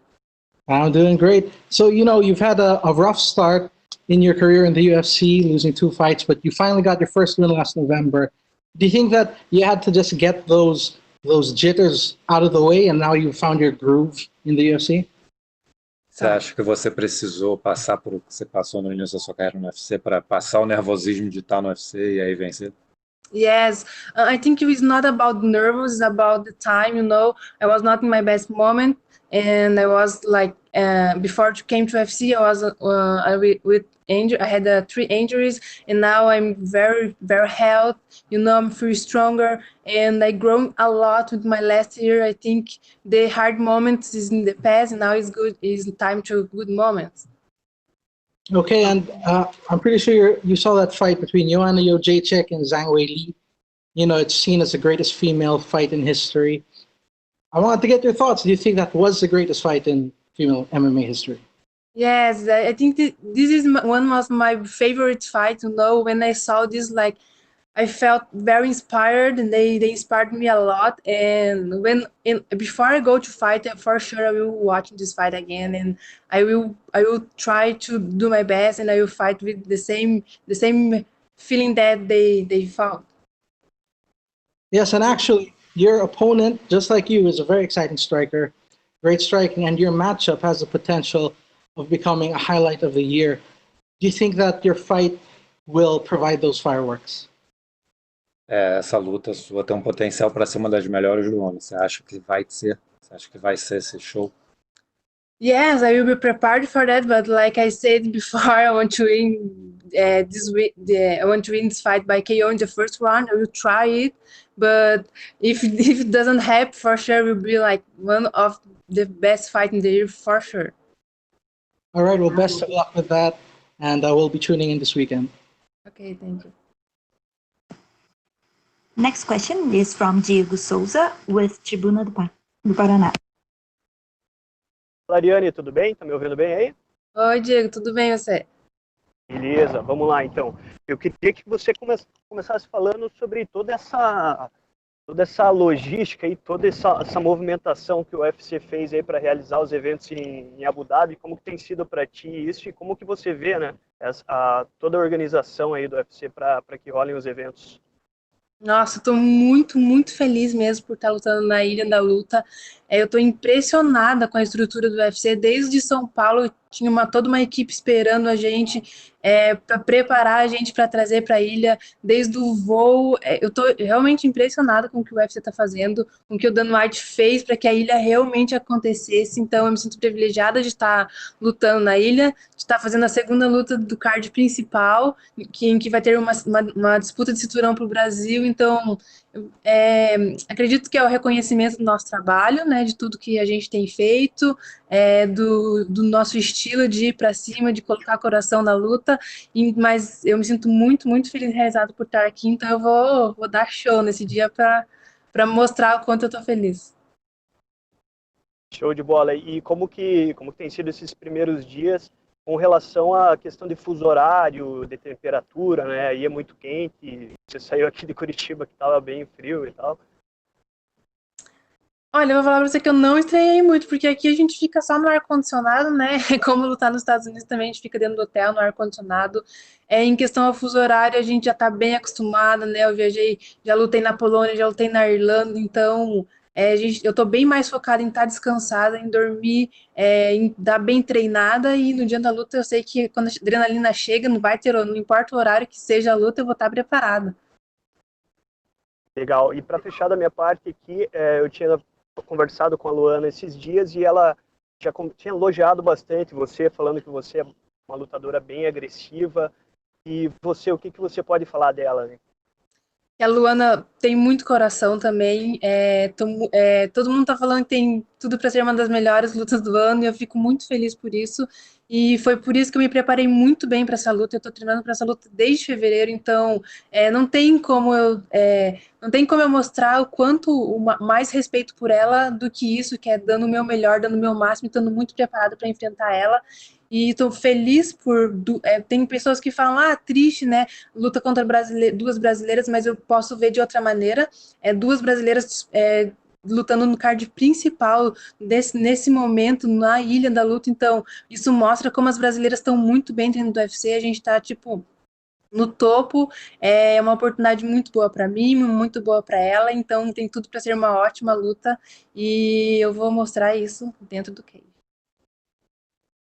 I'm doing great. So, you've had a rough start in your career in the UFC, losing 2 fights, but you finally got your first win last November. Do you think that you had to just get those jitters out of the way and now you've found your groove in the UFC? Você acha que você precisou passar por o que você passou no início da sua carreira no UFC para passar o nervosismo de estar no UFC e aí vencer? Yes, I think it was not about nervous, it's about the time, I was not in my best moment, and I was like, before I came to UFC, I was with injury. I had 3 injuries, and now I'm very, very healthy, I'm feel stronger, and I grown a lot with my last year. I think the hard moments is in the past, and now it's time to good moments. Okay, and I'm pretty sure you saw that fight between Joanna Jędrzejczyk and Zhang Weili. It's seen as the greatest female fight in history. I wanted to get your thoughts. Do you think that was the greatest fight in female MMA history? Yes, I think this is one of my favorite fights. When I saw this, like I felt very inspired, and they inspired me a lot. And before I go to fight, for sure I will watch this fight again, and I will try to do my best, and I will fight with the same feeling that they found. Yes, and actually, your opponent, just like you, is a very exciting striker, great striking, and your matchup has the potential of becoming a highlight of the year. Do you think that your fight will provide those fireworks? Essa luta sua tem um potencial para ser uma das melhores do ano. Você acha que vai ser? Você acha que vai ser esse show? Yes, I will be prepared for that. But like I said before, I want to win I want to win this fight by KO in the first round. I will try it, but if it doesn't happen, for sure, it will be like one of the best fight in the year for sure. All right. Well, best of luck with that, and I will be tuning in this weekend. Okay, thank you. Next question is from Diego Souza with Tribuna do Paraná. Ariane, tudo bem? Tá me ouvindo bem aí? Oi, Diego, tudo bem você? Beleza, vamos lá então. Eu queria que você começasse falando sobre toda essa logística e toda essa movimentação que o UFC fez aí para realizar os eventos em Abu Dhabi, como que tem sido para ti isso e como que você vê, né, toda a organização aí do UFC para que rolem os eventos. Nossa, eu tô muito, muito feliz mesmo por estar lutando na Ilha da Luta. Eu tô impressionada com a estrutura do UFC. Desde São Paulo, tinha toda uma equipe esperando a gente para preparar a gente para trazer para a ilha. Desde o voo, eu tô realmente impressionada com o que o UFC está fazendo, com o que o Dan White fez para que a ilha realmente acontecesse. Então, eu me sinto privilegiada de estar lutando na ilha, de estar fazendo a segunda luta do card principal, em que vai ter uma disputa de cinturão para o Brasil. Então, acredito que é o reconhecimento do nosso trabalho, né, de tudo que a gente tem feito, do nosso estilo de ir para cima, de colocar coração na luta, mas eu me sinto muito, muito feliz e realizado por estar aqui, então eu vou dar show nesse dia para mostrar o quanto eu estou feliz. Show de bola. E como que tem sido esses primeiros dias com relação à questão de fuso horário, de temperatura, né? Aí é muito quente, você saiu aqui de Curitiba que estava bem frio e tal. Olha, eu vou falar pra você que eu não estranhei muito, porque aqui a gente fica só no ar-condicionado, né? Como lutar nos Estados Unidos também, a gente fica dentro do hotel, no ar-condicionado. Em questão ao fuso horário, a gente já tá bem acostumada, né? Eu viajei, já lutei na Polônia, já lutei na Irlanda, então eu tô bem mais focada em estar descansada, em dormir, em estar bem treinada, e no dia da luta eu sei que quando a adrenalina chega, não importa o horário que seja a luta, eu vou estar preparada. Legal. E para fechar da minha parte aqui, eu tinha conversado com a Luana esses dias e ela já tinha elogiado bastante você, falando que você é uma lutadora bem agressiva. E você, o que você pode falar dela, né? A Luana tem muito coração também. Todo mundo tá falando que tem tudo para ser uma das melhores lutas do ano e eu fico muito feliz por isso. E foi por isso que eu me preparei muito bem para essa luta. Eu tô treinando para essa luta desde fevereiro, então não tem como eu mostrar o quanto mais respeito por ela do que isso, que é dando o meu melhor, dando o meu máximo, estando muito preparada para enfrentar ela. E estou feliz tem pessoas que falam, triste, né? Luta contra duas brasileiras, mas eu posso ver de outra maneira. Duas brasileiras lutando no card principal nesse momento, na Ilha da Luta. Então, isso mostra como as brasileiras estão muito bem dentro do UFC. A gente está, no topo. É uma oportunidade muito boa para mim, muito boa para ela. Então, tem tudo para ser uma ótima luta. E eu vou mostrar isso dentro do cage.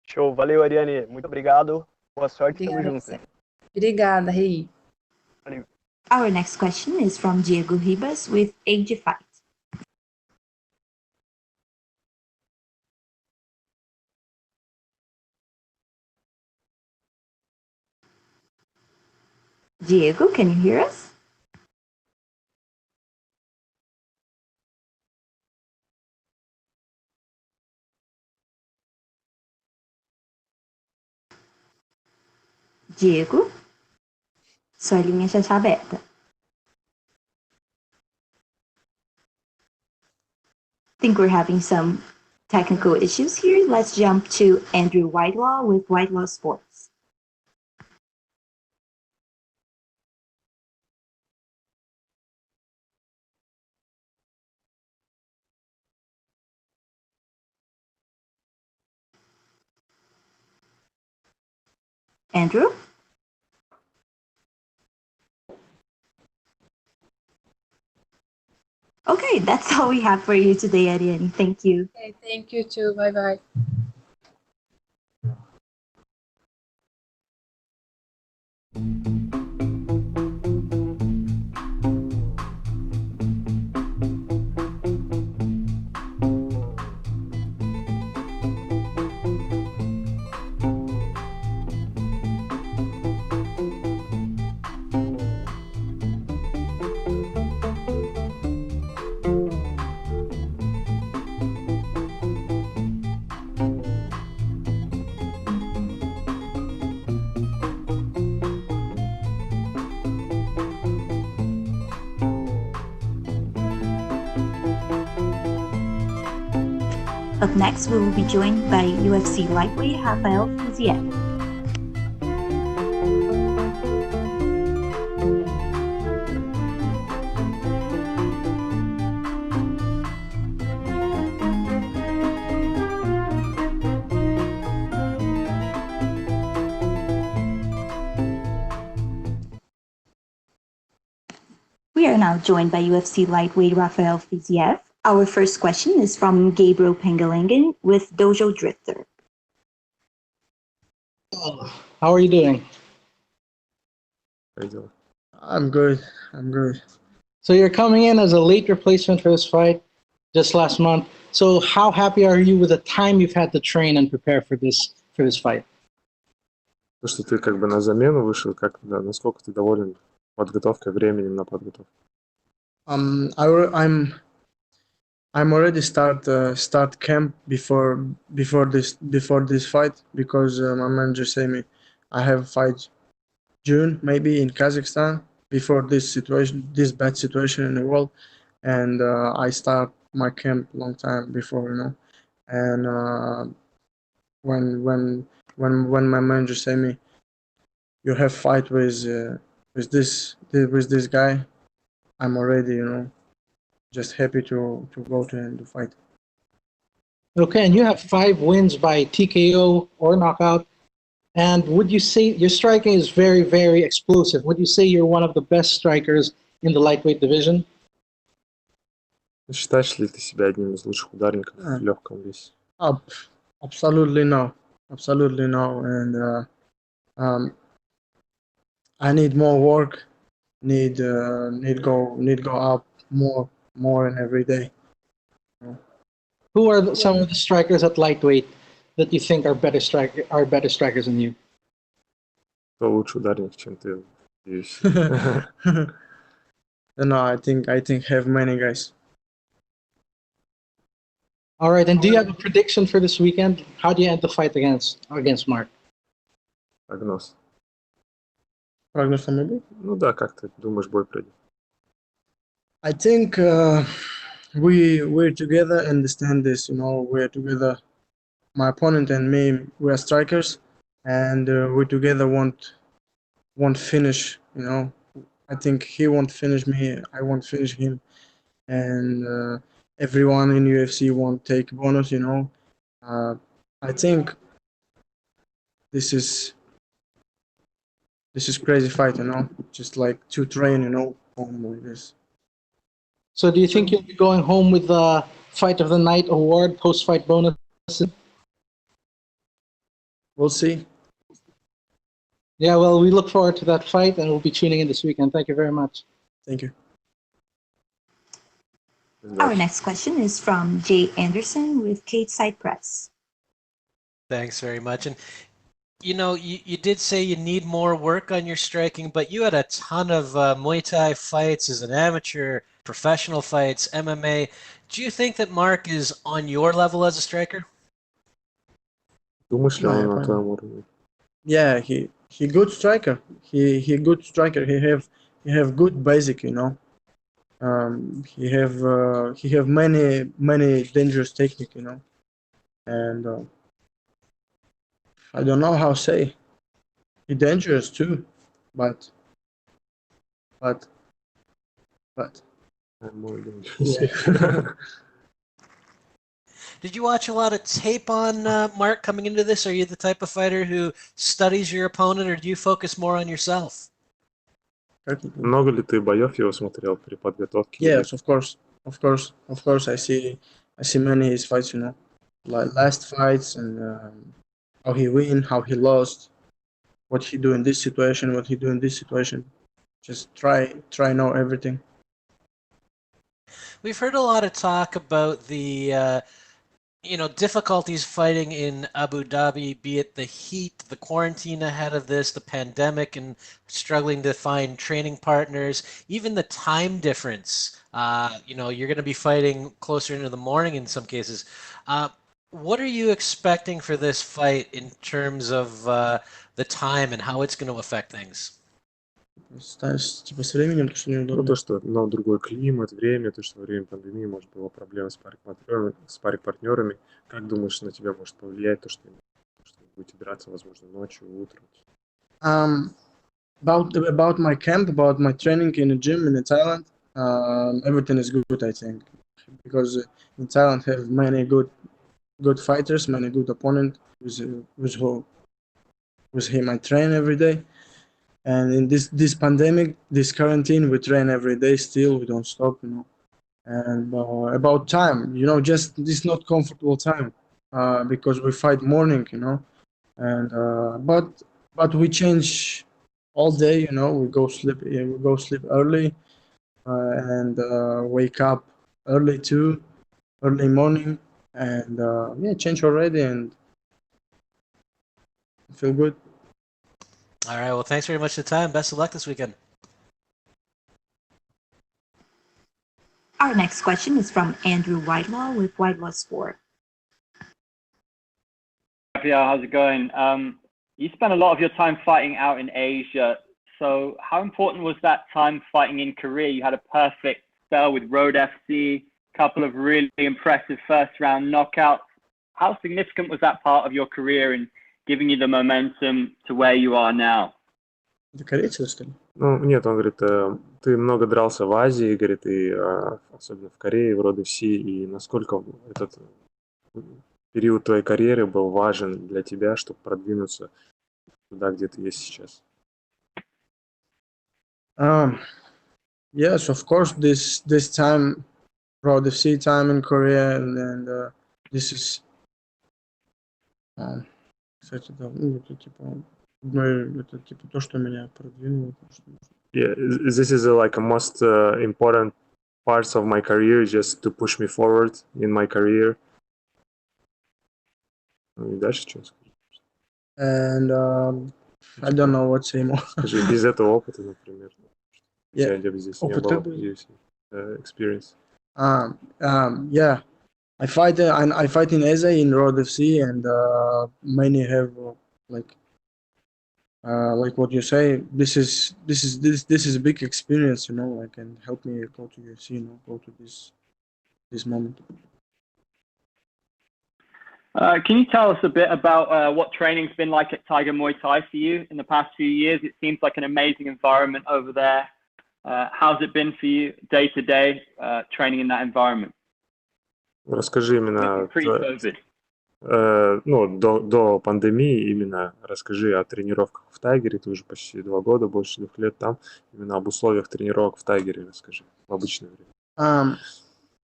Show, valeu, Ariane. Muito obrigado. Boa sorte, tamo junto. Obrigada, Rei. Valeu. Our next question is from Diego Ribas with Age Fight. Diego, can you hear us? Diego, sua linha já está aberta. I think we're having some technical issues here. Let's jump to Andrew Whitelaw with Whitelaw Sports. Andrew? Okay, that's all we have for you today, Ariane. Thank you. Okay, thank you too. Bye bye. Up next, we will be joined by UFC lightweight Rafael Fiziev. We are now joined by UFC lightweight Rafael Fiziev. Our first question is from Gabriel Pengalangan with Dojo Drifter. How are you doing? I'm good. I'm good. So you're coming in as a late replacement for this fight just last month. So how happy are you with the time you've had to train and prepare for this fight? То, что ты как бы на замену вышел, насколько ты доволен подготовкой, временем на подготовку? I'm already start camp before this fight because my manager said me I have fight June maybe in Kazakhstan before this bad situation in the world, and I start my camp long time before, and when my manager said me you have fight with this guy, I'm already just happy to go to him to fight. Okay, and you have 5 wins by TKO or knockout. And would you say your striking is very, very explosive? Would you say you're one of the best strikers in the lightweight division? Считаешь ли ты себя одним из лучших ударников в легком весе? Absolutely no. Absolutely no. And I need more work. Need go up more and every day. Who are some of the strikers at lightweight that you think are better strikers than you? Кто лучше ударник, чем ты в UFC? No, I think have many guys. All right, and do you have a prediction for this weekend? How do you end the fight against Marc? Прогноз. Прогноз maybe? Ну да, как ты думаешь, бой пройдет? I think we're together, understand this, we're together. My opponent and me, we are strikers, and we together won't finish. I think he won't finish me, I won't finish him, and everyone in UFC won't take bonus. I think this is crazy fight. Just like to train. Like this. So do you think you'll be going home with the Fight of the Night award, post-fight bonus? We'll see. Yeah, well, we look forward to that fight, and we'll be tuning in this weekend. Thank you very much. Thank you. Our next question is from Jay Anderson with Cage Side Press. Thanks very much. And you did say you need more work on your striking, but you had a ton of Muay Thai fights as an amateur, professional fights, MMA. Do you think that Marc is on your level as a striker? Думаешь ли он на твоем уровне? Yeah, he good striker. He good striker. He have good basic. He have many dangerous technique. And I don't know how to say. He dangerous too, but. I'm more dangerous. Yeah. Did you watch a lot of tape on Mark coming into this? Are you the type of fighter who studies your opponent, or do you focus more on yourself? Много ли ты боев его смотрел при подготовке? Yes, of course, of course. I see many his fights. You know, like last fights and how he win, how he lost, what he do in this situation, what he do in this situation. Just try know everything. We've heard a lot of talk about the difficulties fighting in Abu Dhabi, be it the heat, the quarantine ahead of this, the pandemic, and struggling to find training partners, even the time difference. You're going to be fighting closer into the morning in some cases. What are you expecting for this fight in terms of the time and how it's going to affect things? Типа с временем, то, что неудобно. То, что другой климат, время, то, что во время пандемии, может, было проблемы с парик-партнерами. Как думаешь, на тебя может повлиять то, что будете драться, возможно, ночью, утром? About my camp, about my training in the gym in Thailand, everything is good, I think, because in Thailand have many good fighters, many good opponents with him I train every day. And in this pandemic, this quarantine, we train every day still, we don't stop, you know. And about time, you know, just this not comfortable time, because we fight morning, you know. And but we change all day, you know. We go sleep early, and wake up early too, early morning, and change already and feel good. All right. Well, thanks very much for the time. Best of luck this weekend. Our next question is from Andrew Whitelaw with Whitelaw Sport. Rafael, how's it going? You spent a lot of your time fighting out in Asia. So how important was that time fighting in Korea? You had a perfect spell with Road FC, a couple of really impressive first-round knockouts. How significant was that part of your career in giving you the momentum to where you are now? Это корейцы, что ли? Ну, нет, он говорит, ты много дрался в Азии, говорит, и особенно в Корее, в Road FC, и насколько этот период твоей карьеры был важен для тебя, чтобы продвинуться туда, где ты есть сейчас? Yes, of course, this time, Road FC time in Korea, and this is кстати, да, это типа то, что меня продвинуло. Yeah, this is like a most important parts of my career, just to push me forward in my career. И дальше что скажешь? And I don't know what to say more. Скажи, без этого опыта, например, Yeah. здесь не было UFC experience. Yeah. I fight in Asia in Road FC, and many have like what you say. This is a big experience, you know. Like, and help me go to UFC, you know, go to this moment. Can you tell us a bit about what training's been like at Tiger Muay Thai for you in the past few years? It seems like an amazing environment over there. How's it been for you day to day training in that environment? Расскажи именно до пандемии, именно расскажи о тренировках в Тайгере. Ты уже почти 2 года, больше 2 лет там. Именно об условиях тренировок в Тайгере расскажи в обычное время.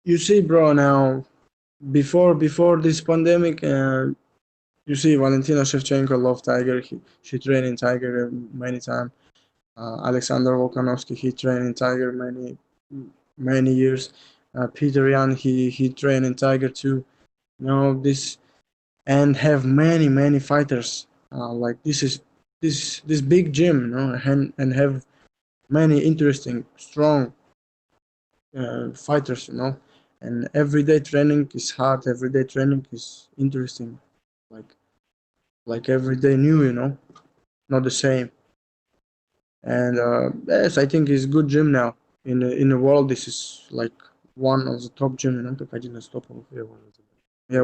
You see, bro, now before this pandemic, you see Valentina Shevchenko love Tiger. She trained in Tiger many times. Alexander Volkanovski, he trained in Tiger many years. Peter Yan, he trained in Tiger too. You know, this, and have many fighters. Like this big gym, you know, and have many interesting, strong fighters, you know. And everyday training is hard. Everyday training is interesting, like everyday new, you know, not the same. And yes, I think it's good gym now in the world. This is like one of the top gym, you know,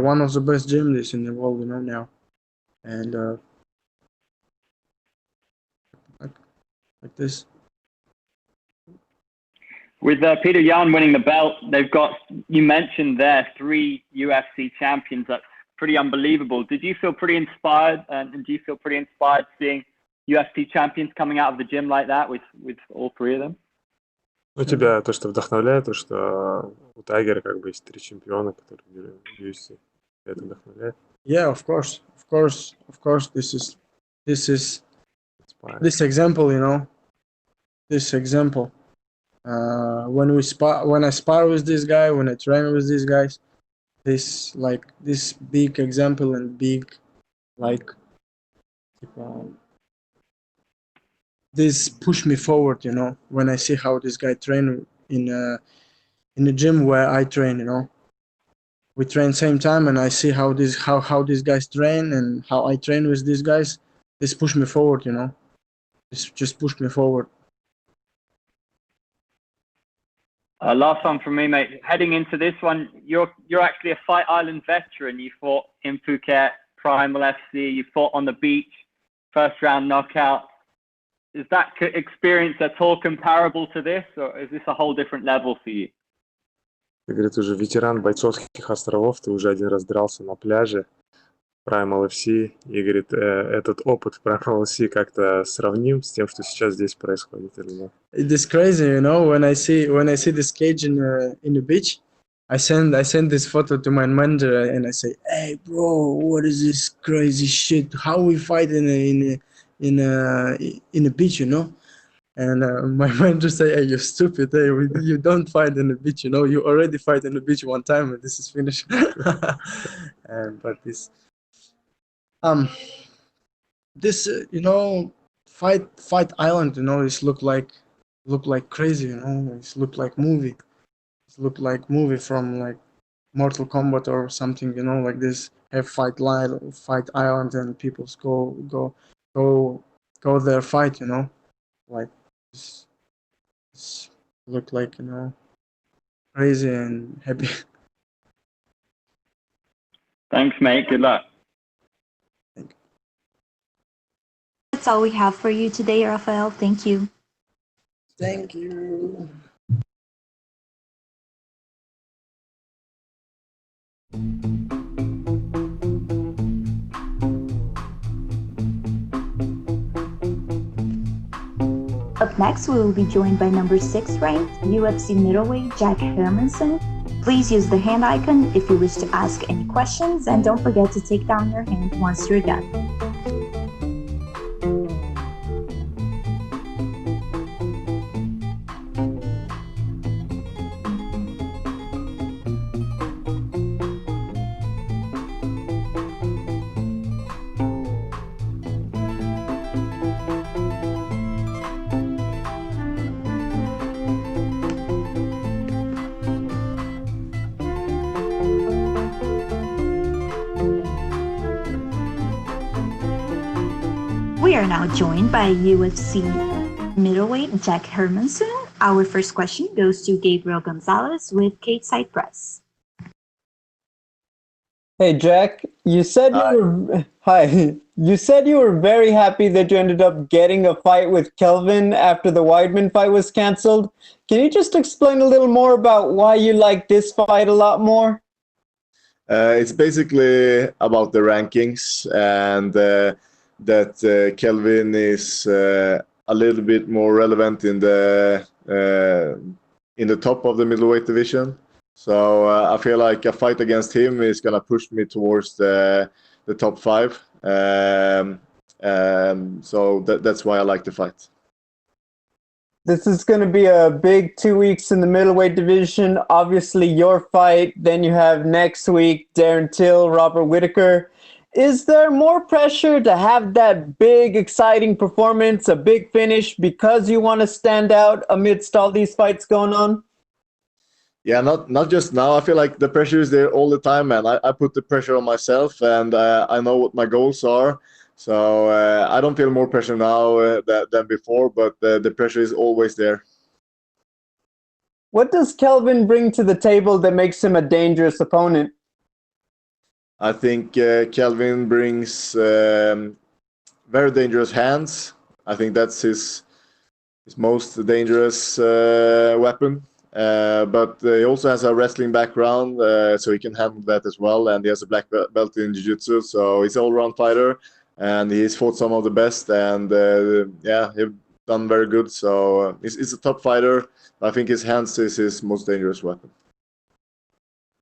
one of the best gym this in the world, you know, now. And like this. With Peter Yan winning the belt, they've got, you mentioned there, 3 UFC champions. That's pretty unbelievable. Did you feel pretty inspired? And do you feel pretty inspired seeing UFC champions coming out of the gym like that with all 3 of them? Ну, тебя то, что вдохновляет, то, что у Тайгера как бы есть 3 чемпиона, которые в UFC. Это вдохновляет. Yeah, of course. This example, you know, this example. When I spar with this guy, when I train with these guys, this big example and big this push me forward, you know, when I see how this guy train in the gym where I train, you know. We train same time and I see how these guys train and how I train with these guys. This push me forward, you know. This just push me forward. Last one from me, mate. Heading into this one, you're actually a Fight Island veteran. You fought in Phuket, Primal FC. You fought on the beach, first round knockout. Is that experience at all comparable to this, or is this a whole different level for you? Ты, говорит, уже ветеран бойцовских островов, ты уже 1 раз дрался на пляже Primal FC, и, говорит, этот опыт Primal FC как-то сравним с тем, что сейчас здесь происходит или нет? It's crazy, you know, when I see this cage in the beach, I send this photo to my manager and I say, "Hey, bro, what is this crazy shit? How we fight in the beach, you know?" And my manager say, "Hey, you're stupid. Hey, you don't fight in the beach, you know. You already fight in the beach one time, and this is finished." But this, you know, Fight Island, you know, it's look like crazy, you know. It's look like movie. It's look like movie from like Mortal Kombat or something, you know, like this. Have Fight Island, and people go there fight, you know, like. It's look like, you know, crazy and happy. Thanks, mate. Good luck. That's all we have for you today, Rafael. Thank you. Thank you. Up next, we will be joined by number 6 ranked UFC middleweight Jack Hermansson. Please use the hand icon if you wish to ask any questions, and don't forget to take down your hand once you're done. We are now joined by UFC middleweight Jack Hermansson. Our first question goes to Gabriel Gonzalez with Cage Side Press. Hey Jack, you said You said you were very happy that you ended up getting a fight with Kelvin after the Weidman fight was canceled. Can you just explain a little more about why you like this fight a lot more? It's basically about the rankings and that Kelvin is a little bit more relevant in the top of the middleweight division. So I feel like a fight against him is gonna push me towards the top 5. So that's why I like the fight. This is going to be a big 2 weeks in the middleweight division. Obviously, your fight. Then you have next week Darren Till, Robert Whittaker. Is there more pressure to have that big, exciting performance, a big finish, because you want to stand out amidst all these fights going on? Yeah, not just now. I feel like the pressure is there all the time, man. I put the pressure on myself, and I know what my goals are. So I don't feel more pressure now than before, but the pressure is always there. What does Kelvin bring to the table that makes him a dangerous opponent? I think Kelvin brings very dangerous hands. I think that's his most dangerous weapon. but he also has a wrestling background, so he can handle that as well. And he has a black belt in jiu-jitsu, so he's an all-round fighter, and he's fought some of the best. And yeah, he's done very good. So he's a top fighter. I think his hands is his most dangerous weapon.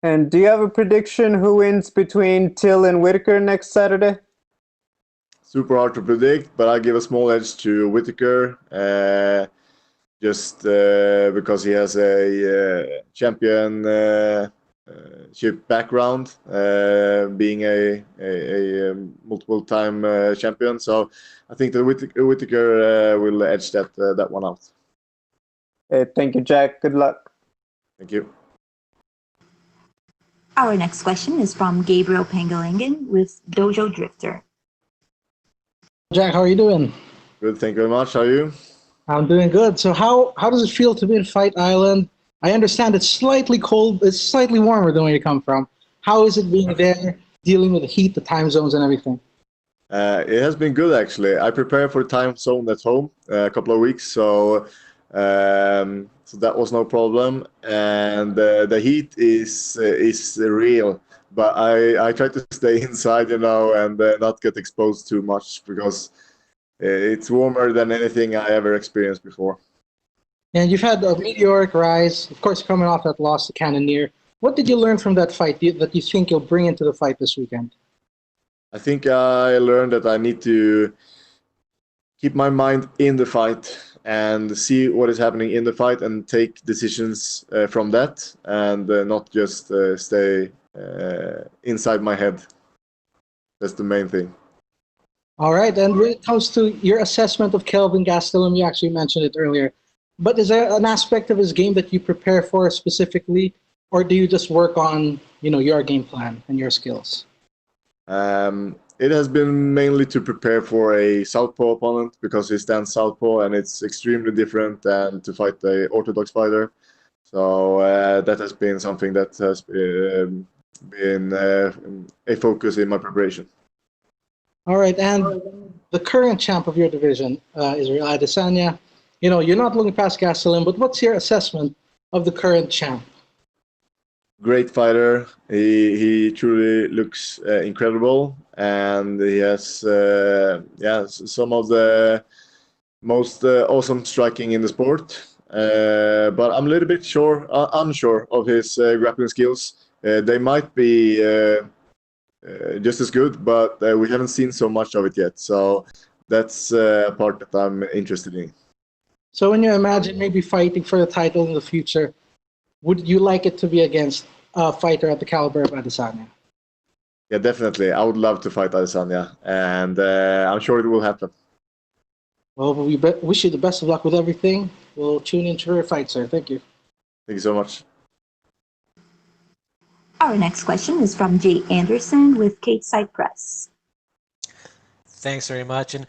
And do you have a prediction who wins between Till and Whitaker next Saturday? Super hard to predict, but I give a small edge to Whitaker, just because he has a championship background, being a multiple-time champion. So I think that Whitaker will edge that one out. Thank you, Jack. Good luck. Thank you. Our next question is from Gabriel Pengelingen with Dojo Drifter. Jack, how are you doing? Good, thank you very much. How are you? I'm doing good. So how does it feel to be in Fight Island? I understand it's slightly cold. It's slightly warmer than where you come from. How is it being there, dealing with the heat, the time zones, and everything? It has been good, actually. I prepared for time zone at home a couple of weeks, so that was no problem. And the heat is real. But I try to stay inside, and not get exposed too much, because it's warmer than anything I ever experienced before. And you've had a meteoric rise, of course, coming off that loss to Cannonier. What did you learn from that fight that you think you'll bring into the fight this weekend? I think I learned that I need to keep my mind in the fight and see what is happening in the fight and take decisions from that, and not just stay inside my head. That's the main thing. All right, and when it comes to your assessment of Kelvin Gastelum, you actually mentioned it earlier, but is there an aspect of his game that you prepare for specifically, or do you just work on your game plan and your skills? It has been mainly to prepare for a southpaw opponent, because he stands southpaw, and it's extremely different than to fight an orthodox fighter. So that has been something that has been a focus in my preparation. All right, and the current champ of your division is Israel Adesanya. You're not looking past Gastelum, but what's your assessment of the current champ? Great fighter. He truly looks incredible, and he has some of the most awesome striking in the sport. But I'm a little bit unsure of his grappling skills. They might be just as good, but we haven't seen so much of it yet. So that's a part that I'm interested in. So when you imagine maybe fighting for the title in the future, would you like it to be against a fighter at the caliber of Adesanya? Yeah, definitely. I would love to fight Adesanya, and I'm sure it will happen. Well, we wish you the best of luck with everything. We'll tune into your fight, sir. Thank you. Thank you so much. Our next question is from Jay Anderson with Kate Side Press. Thanks very much. And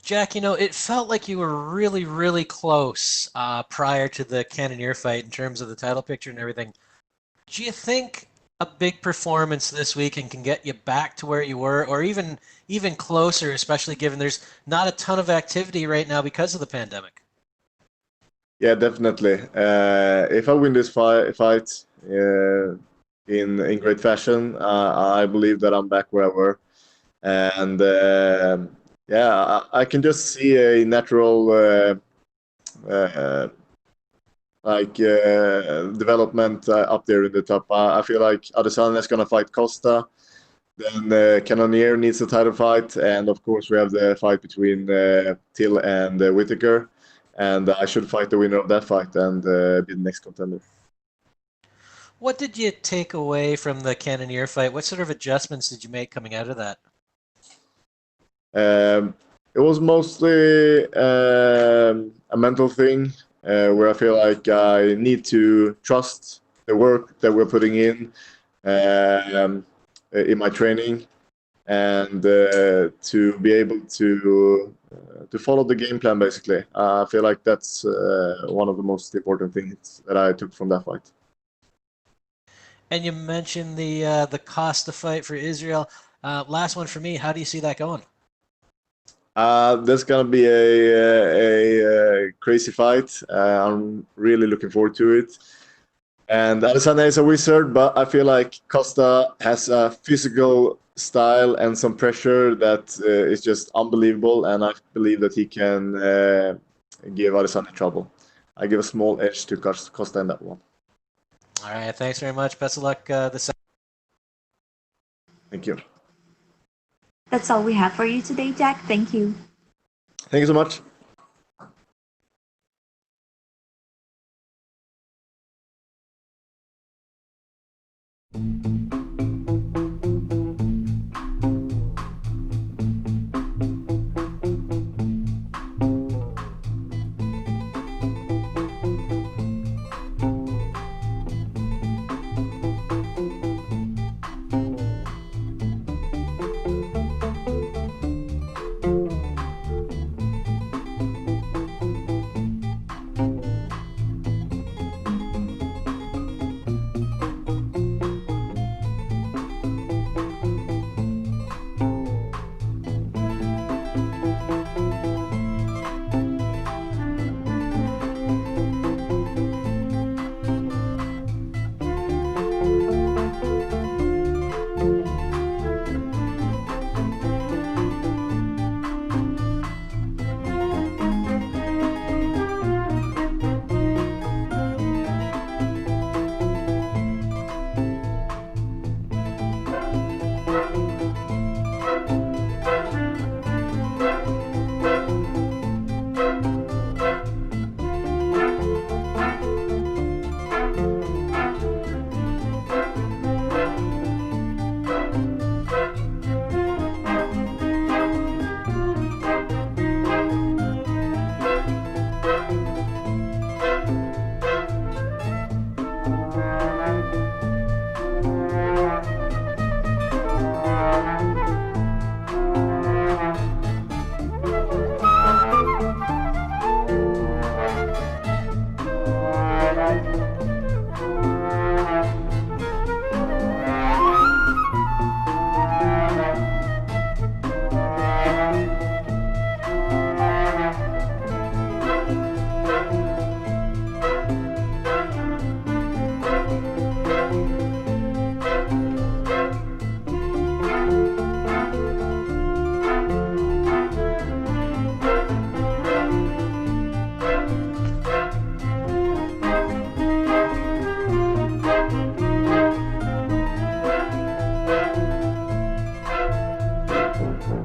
Jack, it felt like you were really, really close prior to the Cannonier fight in terms of the title picture and everything. Do you think a big performance this weekend can get you back to where you were, or even closer, especially given there's not a ton of activity right now because of the pandemic? Yeah, definitely. If I win this fight in great fashion, I believe that I'm back where I were, and I can just see a natural development up there in the top. I feel like Adesanya is gonna fight Costa, then Cannonier needs a title fight, and of course we have the fight between Till and Whitaker, and I should fight the winner of that fight and be the next contender. What did you take away from the Cannonier fight? What sort of adjustments did you make coming out of that? It was mostly a mental thing, where I feel like I need to trust the work that we're putting in my training, and to be able to follow the game plan, basically. I feel like that's one of the most important things that I took from that fight. And you mentioned the Costa fight for Israel. Last one for me. How do you see that going? That's gonna be a crazy fight. I'm really looking forward to it. And Alexander is a wizard, but I feel like Costa has a physical style and some pressure that is just unbelievable, and I believe that he can give Alexander trouble. I give a small edge to Costa in that one. All right, thanks very much. Best of luck this. Thank you. That's all we have for you today, Jack. Thank you. Thank you so much.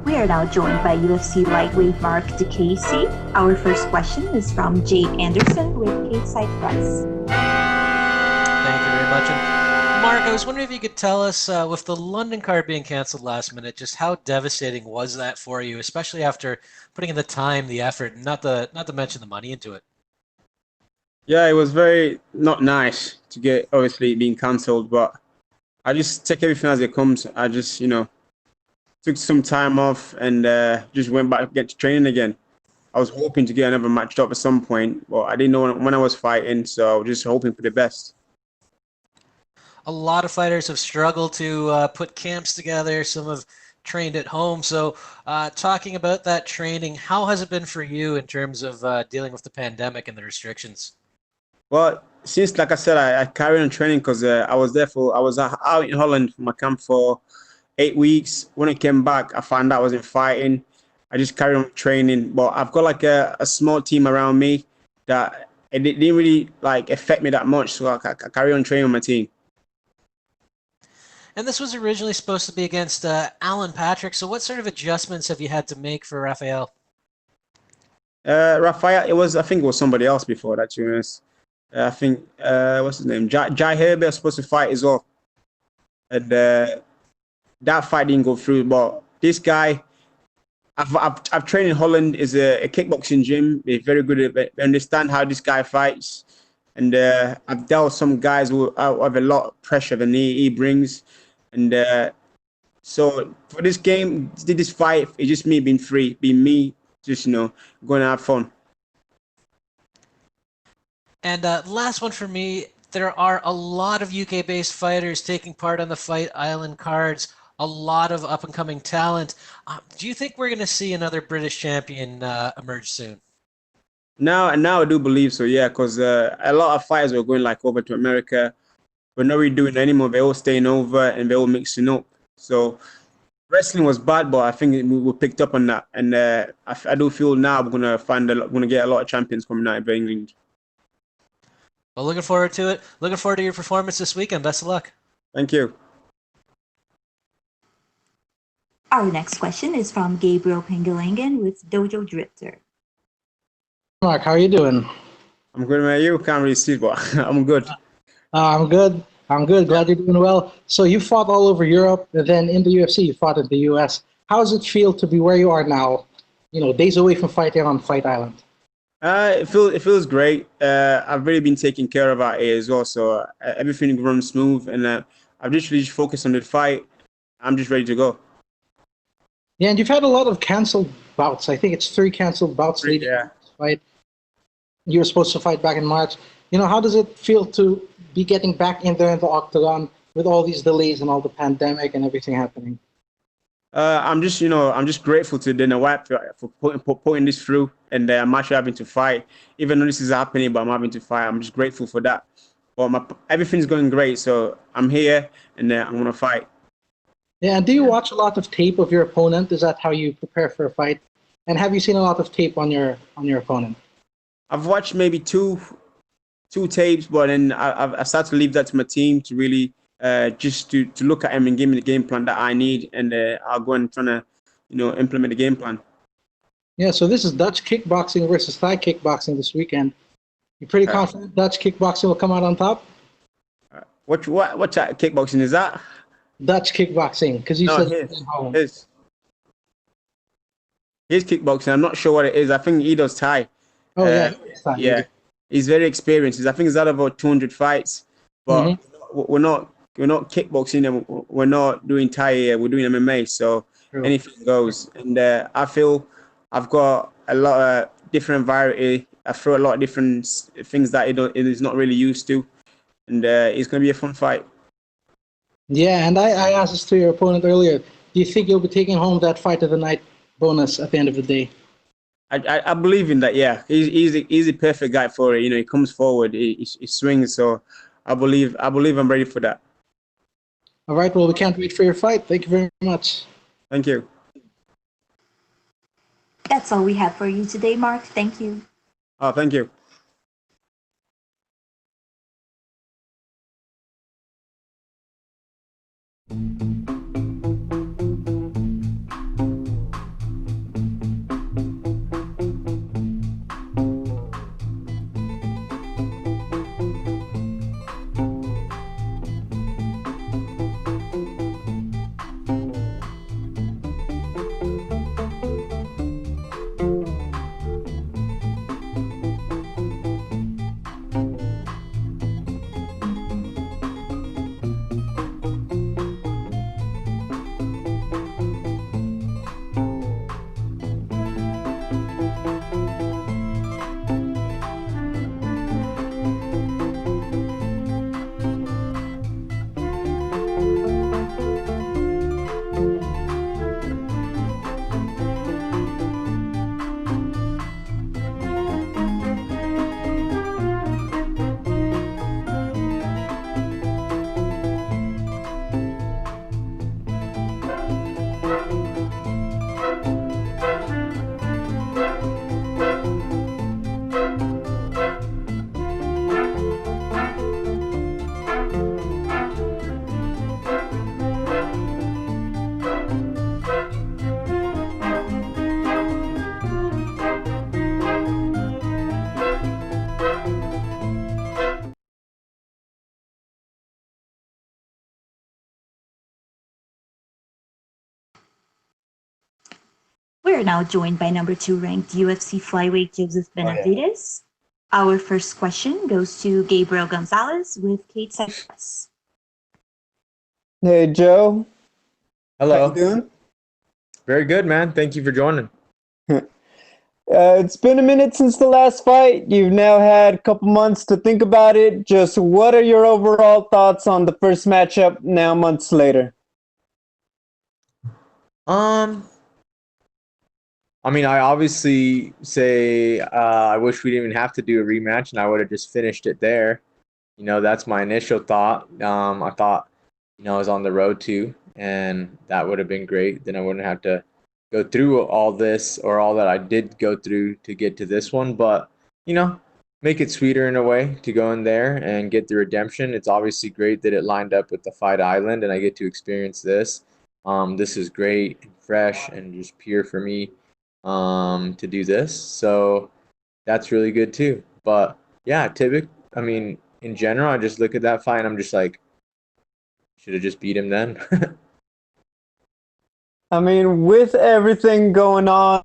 We are now joined by UFC lightweight Marc Diakiese. Our first question is from Jake Anderson with Stateside Press. Thank you very much. And Marc, I was wondering if you could tell us, with the London card being canceled last minute, just how devastating was that for you, especially after putting in the time, the effort, and not to mention the money into it? Yeah, it was very not nice to get obviously being cancelled, but I just take everything as it comes. I just, took some time off and just went back to get to training again. I was hoping to get another match up at some point, but I didn't know when I was fighting, so I was just hoping for the best. A lot of fighters have struggled to put camps together. Some have trained at home. So talking about that training, how has it been for you in terms of dealing with the pandemic and the restrictions? Well, since, like I said, I carried on training because I was out in Holland for my camp for 8 weeks. When I came back, I found out I wasn't fighting. I just carried on training, but I've got like a small team around me that it didn't really like affect me that much. So I carry on training with my team. And this was originally supposed to be against Alan Patrick. So what sort of adjustments have you had to make for Rafael? Rafael, I think it was somebody else before that, to be honest. I think, what's his name? Jai Herbert was supposed to fight as well. And that fight didn't go through, but this guy, I've trained in Holland, is a kickboxing gym. They're very good at it. They understand how this guy fights. And I've dealt with some guys who have a lot of pressure than he brings. And so for this game, this fight, it's just me being free, being me, just, going to have fun. And last one for me, there are a lot of UK-based fighters taking part on the Fight Island cards, a lot of up-and-coming talent. Do you think we're going to see another British champion emerge soon? Now I do believe so, yeah, because a lot of fighters were going like over to America. We're not really doing it anymore. They're all staying over and they're all mixing up. So wrestling was bad, but I think we picked up on that, and I do feel now we're gonna get a lot of champions coming out of England. Well, looking forward to it. Looking forward to your performance this weekend. Best of luck. Thank you. Our next question is from Gabriel Pengelangen with Dojo Drifter. Mark, how are you doing? I'm good, man. You can't really see, but I'm good. I'm good. Glad you're doing well. So you fought all over Europe, and then in the UFC, you fought in the US. How does it feel to be where you are now? You know, days away from fighting on Fight Island. It feels great. I've really been taking care of out here as well, so everything runs smooth, and I've just really focused on the fight. I'm just ready to go. Yeah, and you've had a lot of canceled bouts. I think it's 3 canceled bouts leading to this fight. You were supposed to fight back in March. You know, how does it feel to be getting back in there in the octagon with all these delays and all the pandemic and everything happening? I'm just grateful to Dana White for putting this through, and I'm actually having to fight. Even though this is happening, but I'm having to fight. I'm just grateful for that. But everything's going great, so I'm here, and I'm gonna fight. Yeah, and do you watch a lot of tape of your opponent? Is that how you prepare for a fight? And have you seen a lot of tape on your opponent? I've watched maybe two tapes, but then I started to leave that to my team to really just to look at him and give me the game plan that I need, and I'll go and try to implement the game plan. Yeah, so this is Dutch kickboxing versus Thai kickboxing this weekend. You pretty confident Dutch kickboxing will come out on top? What kickboxing is that? Dutch kickboxing, because you said his kickboxing. I'm not sure what it is. I think he does Thai. Oh yeah. He's very experienced. I think he's had about 200 fights, but we're not kickboxing and we're not doing Thai. We're doing MMA, so anything goes. And I feel I've got a lot of different variety. I throw a lot of different things that it is not really used to, and it's going to be a fun fight. Yeah, and I asked this to your opponent earlier. Do you think you'll be taking home that fight of the night bonus at the end of the day? I believe in that. Yeah, he's a perfect guy for it. He comes forward, he swings. So I believe I'm ready for that. All right. Well, we can't wait for your fight. Thank you very much. Thank you. That's all we have for you today, Mark. Thank you. Oh, thank you. We are now joined by number 2 ranked UFC flyweight Joseph Benavidez. Our first question goes to Gabriel Gonzalez with Kate Cypress. Hey, Joe. Hello. How you doing? Very good, man. Thank you for joining. It's been a minute since the last fight. You've now had a couple months to think about it. Just what are your overall thoughts on the first matchup now months later? I mean, I obviously say I wish we didn't even have to do a rematch, and I would have just finished it there. You know, that's my initial thought. I thought, you know, I was on the road too, and that would have been great. Then I wouldn't have to go through all this or all that I did go through to get to this one. But, you know, make it sweeter in a way to go in there and get the redemption. It's obviously great that it lined up with the Fight Island, and I get to experience this. This is great and fresh and just pure for me to do this. So that's really good too. But yeah, I mean, in general, I just look at that fight and I'm just like, should have just beat him then. I mean, with everything going on,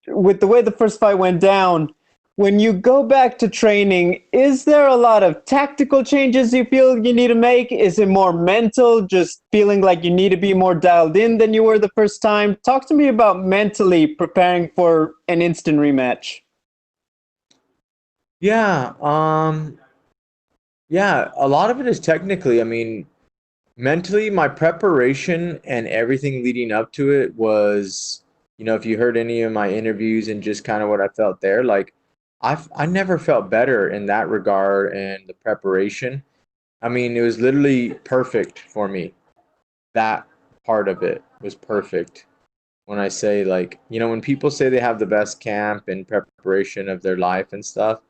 with the way the first fight went down, when you go back to training, is there a lot of tactical changes you feel you need to make? Is it more mental, just feeling like you need to be more dialed in than you were the first time? Talk to me about mentally preparing for an instant rematch. Yeah, yeah, a lot of it is technically. I mean, mentally, my preparation and everything leading up to it was, you know, if you heard any of my interviews and just kind of what I felt there, like I never felt better in that regard and the preparation. I mean, it was literally perfect for me. That part of it was perfect. When I say, like, you know, when people say they have the best camp and preparation of their life and stuff,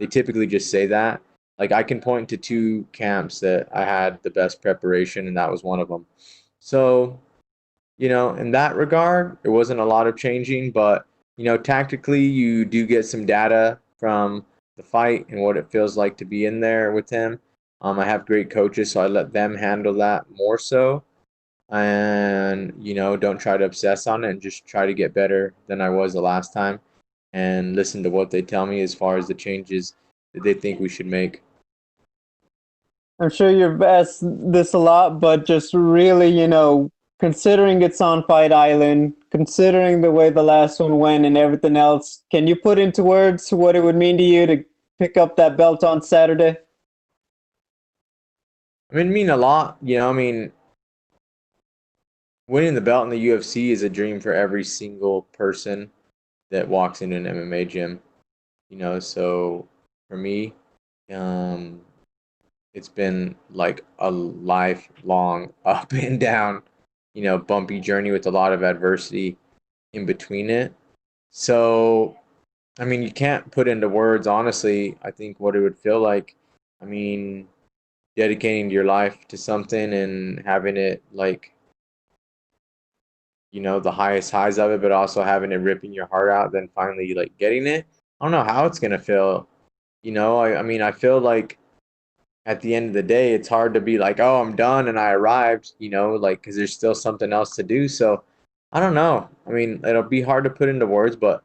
they typically just say that. Like, I can point to 2 camps that I had the best preparation, and that was one of them. So, you know, in that regard, it wasn't a lot of changing, but, you know, tactically, you do get some data from the fight and what it feels like to be in there with him. I have great coaches, so I let them handle that more so. And, you know, don't try to obsess on it and just try to get better than I was the last time and listen to what they tell me as far as the changes that they think we should make. I'm sure you've asked this a lot, but just really, you know, considering it's on Fight Island, considering the way the last one went and everything else, can you put into words what it would mean to you to pick up that belt on Saturday? I mean, it mean a lot, you know. I mean, winning the belt in the UFC is a dream for every single person that walks into an MMA gym, you know. So for me, it's been like a lifelong up and down, you know, bumpy journey with a lot of adversity in between it. So, I mean, you can't put into words, honestly, I think what it would feel like. I mean, dedicating your life to something and having it, like, you know, the highest highs of it, but also having it ripping your heart out, then finally, like, getting it. I don't know how it's going to feel. You know, I mean, I feel like at the end of the day, it's hard to be like, oh, I'm done and I arrived, you know, like, because there's still something else to do. So I don't know. I mean, it'll be hard to put into words, but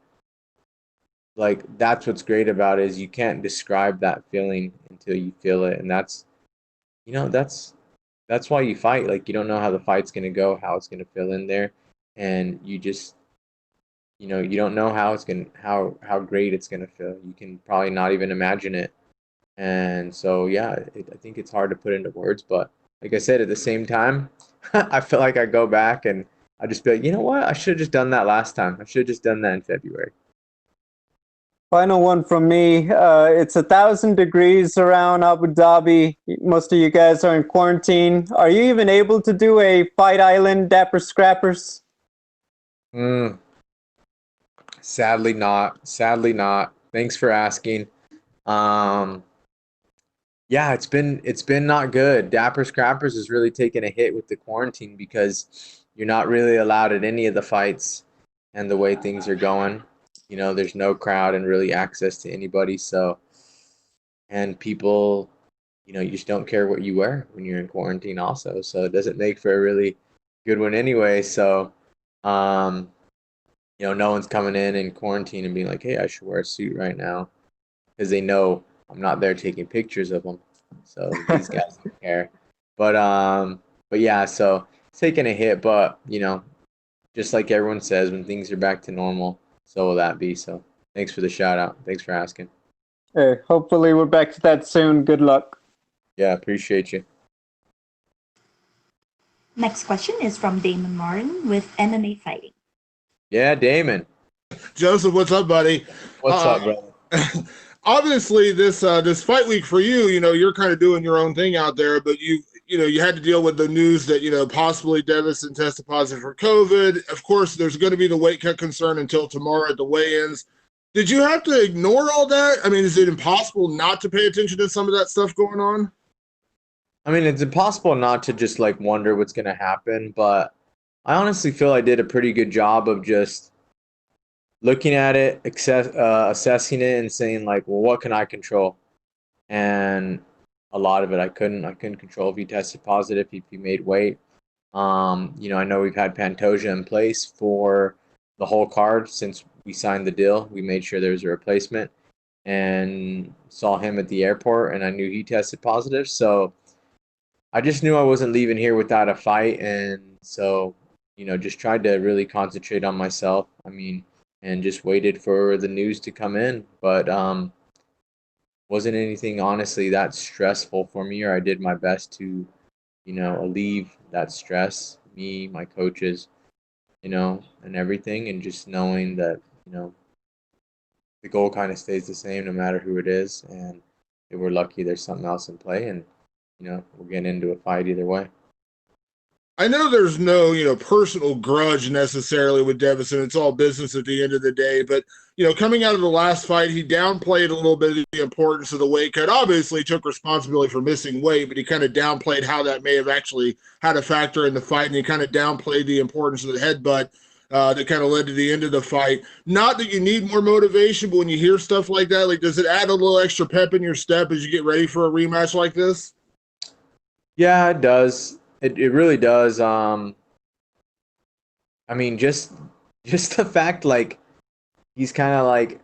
like, that's what's great about it is you can't describe that feeling until you feel it. And that's, you know, that's why you fight. Like, you don't know how the fight's going to go, how it's going to feel in there. And you just, you know, you don't know how it's going to, how great it's going to feel. You can probably not even imagine it. And so, yeah, I think it's hard to put into words, but like I said, at the same time, I feel like I go back and I just be like, you know what? I should have just done that last time. I should have just done that in February. Final one from me. It's 1,000 degrees around Abu Dhabi. Most of you guys are in quarantine. Are you even able to do a Fight Island Dapper Scrappers? Sadly not. Sadly not. Thanks for asking. Yeah, it's been not good. Dapper Scrappers is really taking a hit with the quarantine because you're not really allowed at any of the fights and the way things are going. You know, there's no crowd and really access to anybody. So, and people, you know, you just don't care what you wear when you're in quarantine also. So it doesn't make for a really good one anyway. So, you know, no one's coming in quarantine and being like, hey, I should wear a suit right now because they know I'm not there taking pictures of them. So these guys don't care. But yeah, so it's taking a hit, but you know, just like everyone says, when things are back to normal, so will that be. So thanks for the shout out. Thanks for asking. Hey, hopefully we're back to that soon. Good luck. Yeah, appreciate you. Next question is from Damon Martin with MMA Fighting. Yeah, Damon. Joseph, what's up, buddy? What's up, brother? Obviously, this fight week for you, you're kind of doing your own thing out there, but you had to deal with the news that possibly Deiveson tested positive for COVID. Of course, there's going to be the weight cut concern until tomorrow at the weigh-ins. Did you have to ignore all that? I mean, is it impossible not to pay attention to some of that stuff going on? I mean, it's impossible not to just like wonder what's going to happen, but I honestly feel I did a pretty good job of just looking at it, assessing it, and saying like, well, what can I control? And a lot of it I couldn't control. If he tested positive, if he made weight. I know we've had Pantoja in place for the whole card since we signed the deal. We made sure there was a replacement and saw him at the airport, and I knew he tested positive. So I just knew I wasn't leaving here without a fight, and so just tried to really concentrate on myself. I mean, and just waited for the news to come in, but wasn't anything honestly that stressful for me, or I did my best to alleviate that stress, me, my coaches, and everything, and just knowing that the goal kind of stays the same no matter who it is, and if we're lucky there's something else in play, and we're getting into a fight either way. I know there's no, personal grudge necessarily with Deiveson. It's all business at the end of the day. But, coming out of the last fight, he downplayed a little bit of the importance of the weight cut. Obviously, he took responsibility for missing weight, but he kind of downplayed how that may have actually had a factor in the fight, and he kind of downplayed the importance of the headbutt that kind of led to the end of the fight. Not that you need more motivation, but when you hear stuff like that, like, does it add a little extra pep in your step as you get ready for a rematch like this? Yeah, it does. It really does. I mean, just the fact like he's kind of like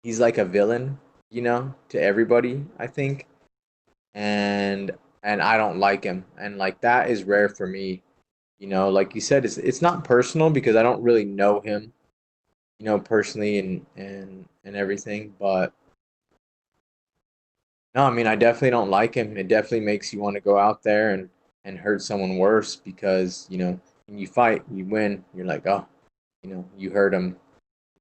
he's like a villain, to everybody, I think, and I don't like him, and like that is rare for me. Like you said, it's not personal because I don't really know him, personally and everything, but. No, I mean, I definitely don't like him. It definitely makes you want to go out there and hurt someone worse because, when you fight, you win, you're like, oh, you hurt him,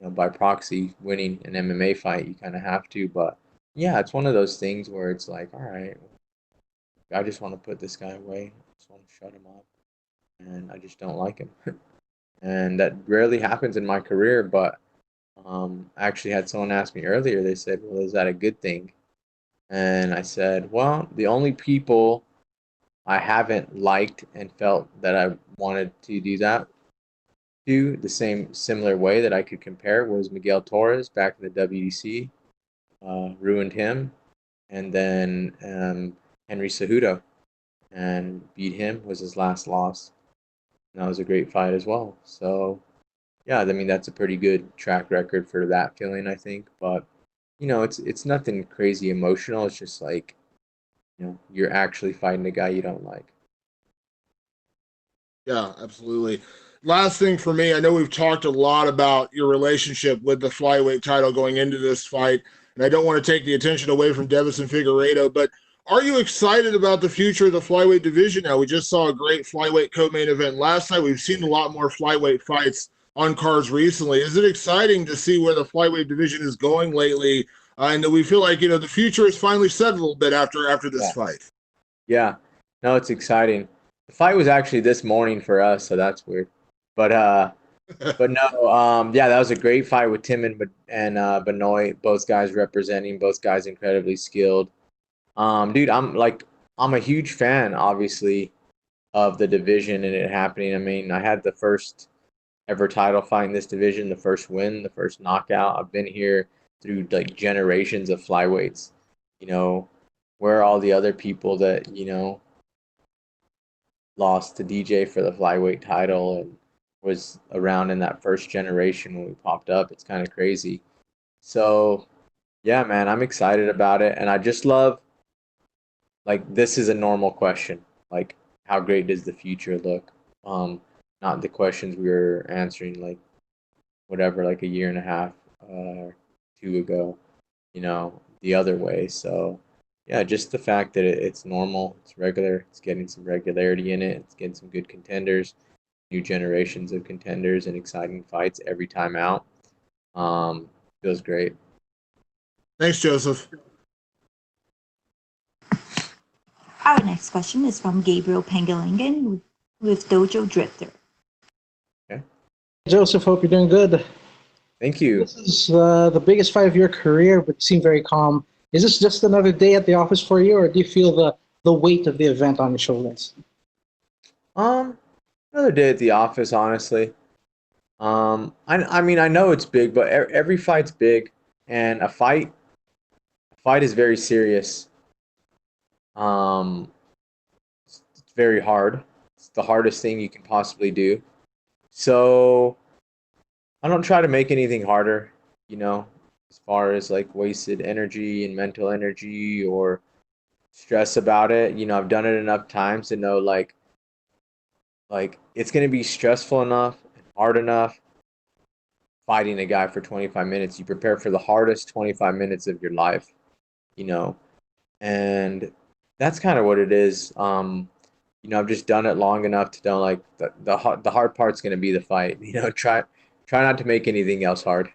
by proxy winning an MMA fight, you kind of have to. But yeah, it's one of those things where it's like, all right, I just want to put this guy away. I just want to shut him up. And I just don't like him. And that rarely happens in my career. But I actually had someone ask me earlier, they said, well, is that a good thing? And I said, well, the only people I haven't liked and felt that I wanted to do that to the similar way that I could compare was Miguel Torres back in the WDC, ruined him, and then Henry Cejudo, and beat him, was his last loss. And that was a great fight as well. So, yeah, I mean, that's a pretty good track record for that feeling, I think. But it's nothing crazy emotional. It's just like, you're actually fighting a guy you don't like. Yeah, absolutely. Last thing for me, I know we've talked a lot about your relationship with the flyweight title going into this fight, and I don't want to take the attention away from Deiveson Figueiredo, but are you excited about the future of the flyweight division now? We just saw a great flyweight co-main event last night. We've seen a lot more flyweight fights on cards recently. Is it exciting to see where the flyweight division is going lately? And that we feel like, the future is finally set a little bit after this fight. Yeah. No, it's exciting. The fight was actually this morning for us, so that's weird. But no, yeah, that was a great fight with Tim and Benoit, both guys representing, both guys incredibly skilled. Dude, I'm a huge fan, obviously, of the division and it happening. I mean, I had the first ever title fight in this division, the first win, the first knockout. I've been here through like generations of flyweights. Where are all the other people that, lost to DJ for the flyweight title and was around in that first generation when we popped up? It's kind of crazy. So, yeah, man, I'm excited about it. And I just love, like, this is a normal question. Like, how great does the future look? Not the questions we were answering, like, whatever, like a year and a half or two ago, the other way. So, yeah, just the fact that it's normal, it's regular, it's getting some regularity in it, it's getting some good contenders. new generations of contenders and exciting fights every time out. Feels great. Thanks, Joseph. Our next question is from Gabriel Pengelingen with Dojo Drifter. Joseph, hope you're doing good. Thank you. This is the biggest fight of your career, but you seem very calm. Is this just another day at the office for you, or do you feel the weight of the event on your shoulders? Another day at the office, honestly. I mean, I know it's big, but every fight's big, and a fight is very serious. It's very hard. It's the hardest thing you can possibly do. So I don't try to make anything harder, as far as like wasted energy and mental energy or stress about it. I've done it enough times to know like it's going to be stressful enough and hard enough fighting a guy for 25 minutes. You prepare for the hardest 25 minutes of your life, and that's kind of what it is. I've just done it long enough to know like the hard part's going to be the fight. Try not to make anything else hard.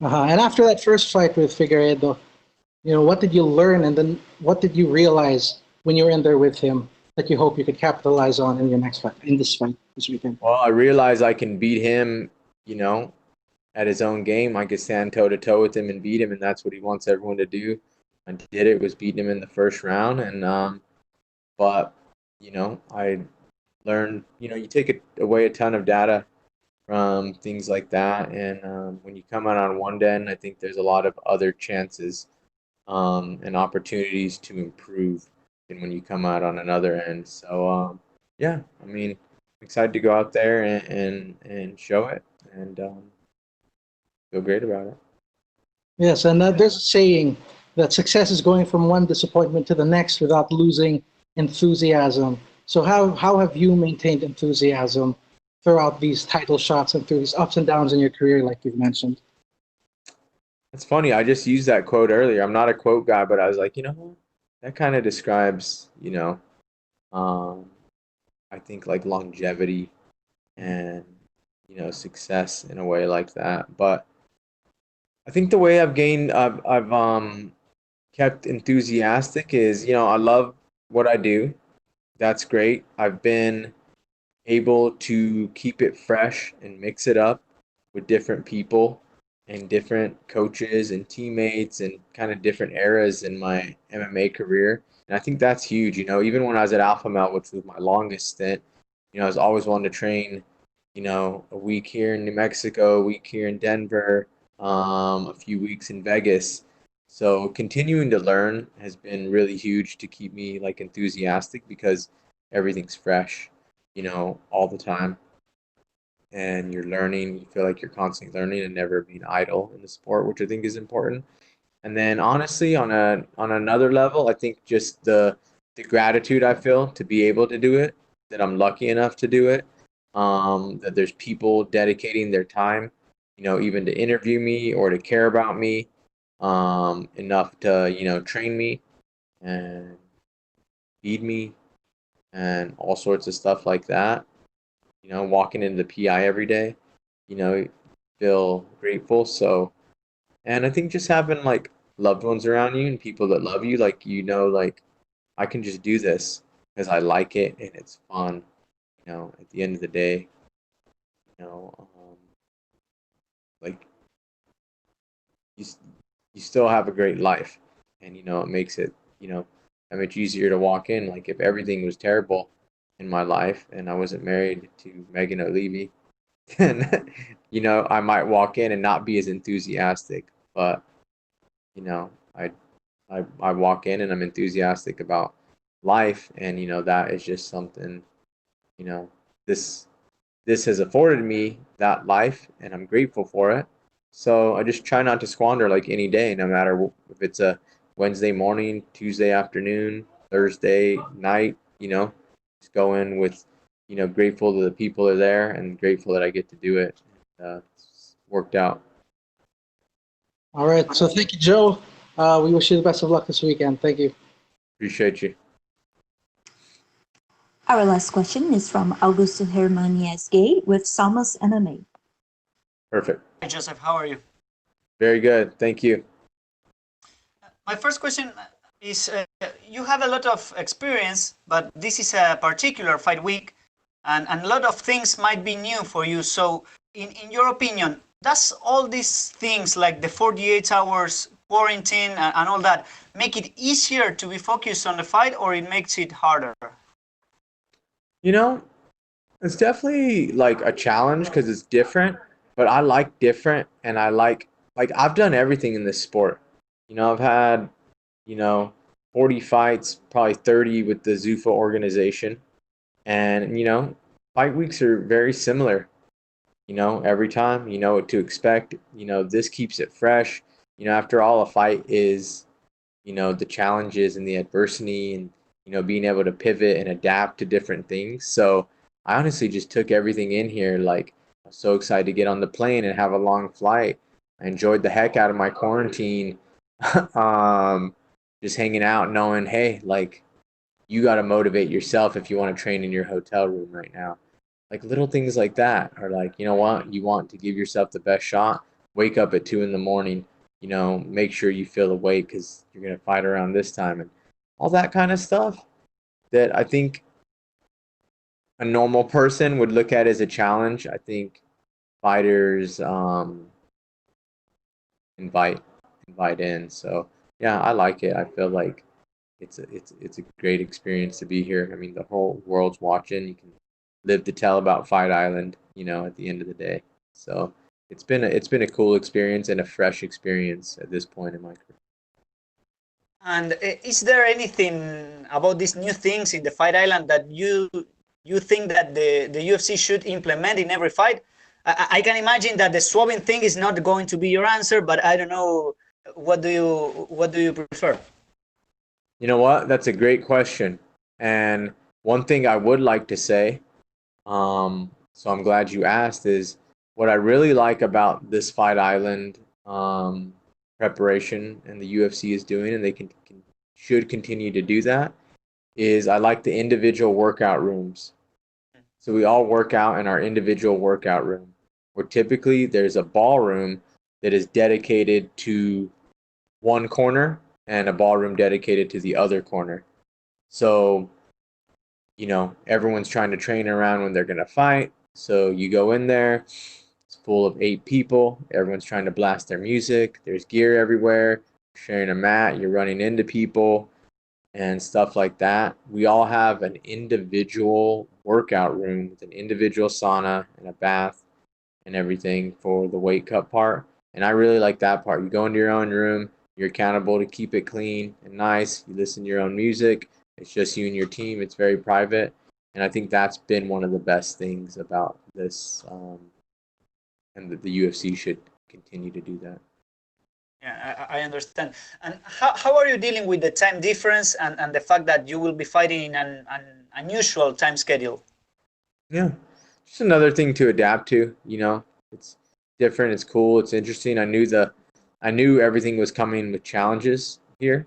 And after that first fight with Figueiredo, what did you learn, and then what did you realize when you were in there with him that you hope you could capitalize on in your next fight, in this fight this weekend? Well, I realized I can beat him, at his own game. I could stand toe to toe with him and beat him, and that's what he wants everyone to do. I did it, was beating him in the first round, and but I learned, you take away a ton of data from things like that, and when you come out on one end, I think there's a lot of other chances and opportunities to improve than when you come out on another end. So yeah, I mean, I'm excited to go out there and show it, and feel great about it. Yes, and there's a saying that success is going from one disappointment to the next without losing enthusiasm. So how have you maintained enthusiasm throughout these title shots and through these ups and downs in your career, like you've mentioned? It's funny, I just used that quote earlier. I'm not a quote guy, but I was like, that kind of describes, I think like longevity and, success in a way like that. But I think the way I've kept enthusiastic is, I love what I do. That's great. I've been able to keep it fresh and mix it up with different people and different coaches and teammates and kind of different eras in my MMA career. And I think that's huge. Even when I was at Alpha Male, which was my longest stint, I was always wanting to train, a week here in New Mexico, a week here in Denver, a few weeks in Vegas. So continuing to learn has been really huge to keep me like enthusiastic, because everything's fresh, all the time. And you're learning, you feel like you're constantly learning and never being idle in the sport, which I think is important. And then honestly, on another level, I think just the gratitude I feel to be able to do it, that I'm lucky enough to do it, that there's people dedicating their time, even to interview me or to care about me, enough to, train me and feed me and all sorts of stuff like that. Walking into the PI every day, feel grateful. So, and I think just having like loved ones around you and people that love you, like, like I can just do this because I like it and it's fun. At the end of the day, like you still have a great life, and it makes it that much easier to walk in. Like if everything was terrible in my life and I wasn't married to Megan O'Leary, then I might walk in and not be as enthusiastic. But I walk in and I'm enthusiastic about life, and that is just something this has afforded me that life, and I'm grateful for it. So I just try not to squander like any day, no matter if it's a Wednesday morning, Tuesday afternoon, Thursday night, just go in with, grateful that the people are there and grateful that I get to do it. It's worked out. All right. So thank you, Joe. We wish you the best of luck this weekend. Thank you. Appreciate you. Our last question is from Augusto Hermansson with Samos MMA. Perfect. Hi, Joseph. How are you? Very good. Thank you. My first question is, you have a lot of experience, but this is a particular fight week, and a lot of things might be new for you. So in your opinion, does all these things like the 48 hours quarantine and all that make it easier to be focused on the fight, or it makes it harder? You know, it's definitely like a challenge because it's different, but I like different, and I like I've done everything in this sport. You know, I've had, 40 fights, probably 30 with the Zuffa organization. And, fight weeks are very similar. Every time, you know what to expect. This keeps it fresh. After all, a fight is, the challenges and the adversity and, being able to pivot and adapt to different things. So I honestly just took everything in here. Like, I'm so excited to get on the plane and have a long flight. I enjoyed the heck out of my quarantine. Just hanging out, knowing, hey, like, you got to motivate yourself if you want to train in your hotel room right now. Like, little things like that are like, you know what? You want to give yourself the best shot. Wake up at 2 a.m. Make sure you feel awake because you're going to fight around this time and all that kind of stuff that I think a normal person would look at as a challenge. I think fighters invite in. So yeah, I like it. I feel like it's a great experience to be here. I mean, the whole world's watching. You can live to tell about Fight Island, at the end of the day. So it's been a cool experience and a fresh experience at this point in my career. And is there anything about these new things in the Fight Island that you think that the UFC should implement in every fight? I can imagine that the swabbing thing is not going to be your answer, but I don't know. What do you prefer? You know what? That's a great question. And one thing I would like to say, so I'm glad you asked, is what I really like about this Fight Island preparation and the UFC is doing, and they should continue to do that, is I like the individual workout rooms. So we all work out in our individual workout room, where typically there's a ballroom that is dedicated to one corner and a ballroom dedicated to the other corner. So, everyone's trying to train around when they're going to fight. So you go in there, it's full of 8 people. Everyone's trying to blast their music. There's gear everywhere. Sharing a mat, you're running into people and stuff like that. We all have an individual workout room with an individual sauna and a bath and everything for the weight cut part. And I really like that part. You go into your own room, you're accountable to keep it clean and nice. You listen to your own music. It's just you and your team. It's very private. And I think that's been one of the best things about this, and that the UFC should continue to do that. Yeah, I understand. And how are you dealing with the time difference and the fact that you will be fighting in an unusual time schedule? Yeah, just another thing to adapt to. It's different. It's cool. It's interesting. I knew everything was coming with challenges here,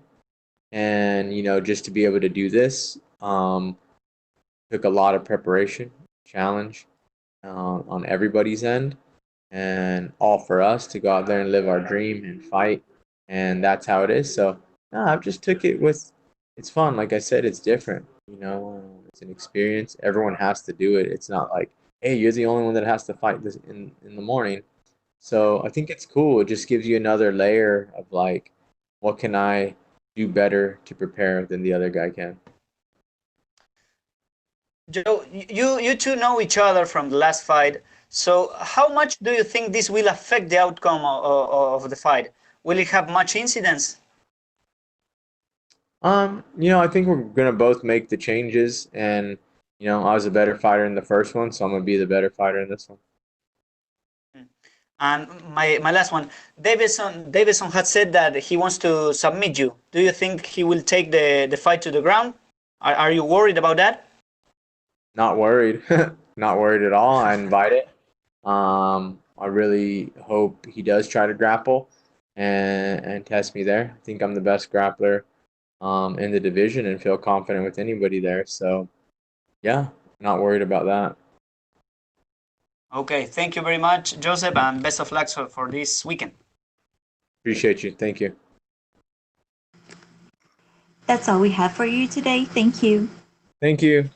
and just to be able to do this took a lot of preparation, challenge on everybody's end, and all for us to go out there and live our dream and fight, and that's how it is. So no, I've just took it with, it's fun. Like I said, it's different. It's an experience. Everyone has to do it. It's not like, hey, you're the only one that has to fight this in the morning. So I think it's cool. It just gives you another layer of like, what can I do better to prepare than the other guy can? Joe, you two know each other from the last fight. So how much do you think this will affect the outcome of the fight? Will it have much incidence? I think we're gonna both make the changes, and I was a better fighter in the first one, so I'm gonna be the better fighter in this one. And my last one, Deiveson had said that he wants to submit you. Do you think he will take the fight to the ground? Are you worried about that? Not worried. Not worried at all. I invite it. I really hope he does try to grapple and test me there. I think I'm the best grappler in the division and feel confident with anybody there. So yeah, not worried about that. Okay, thank you very much, Joseph, and best of luck for this weekend. Appreciate you. Thank you. That's all we have for you today. Thank you. Thank you.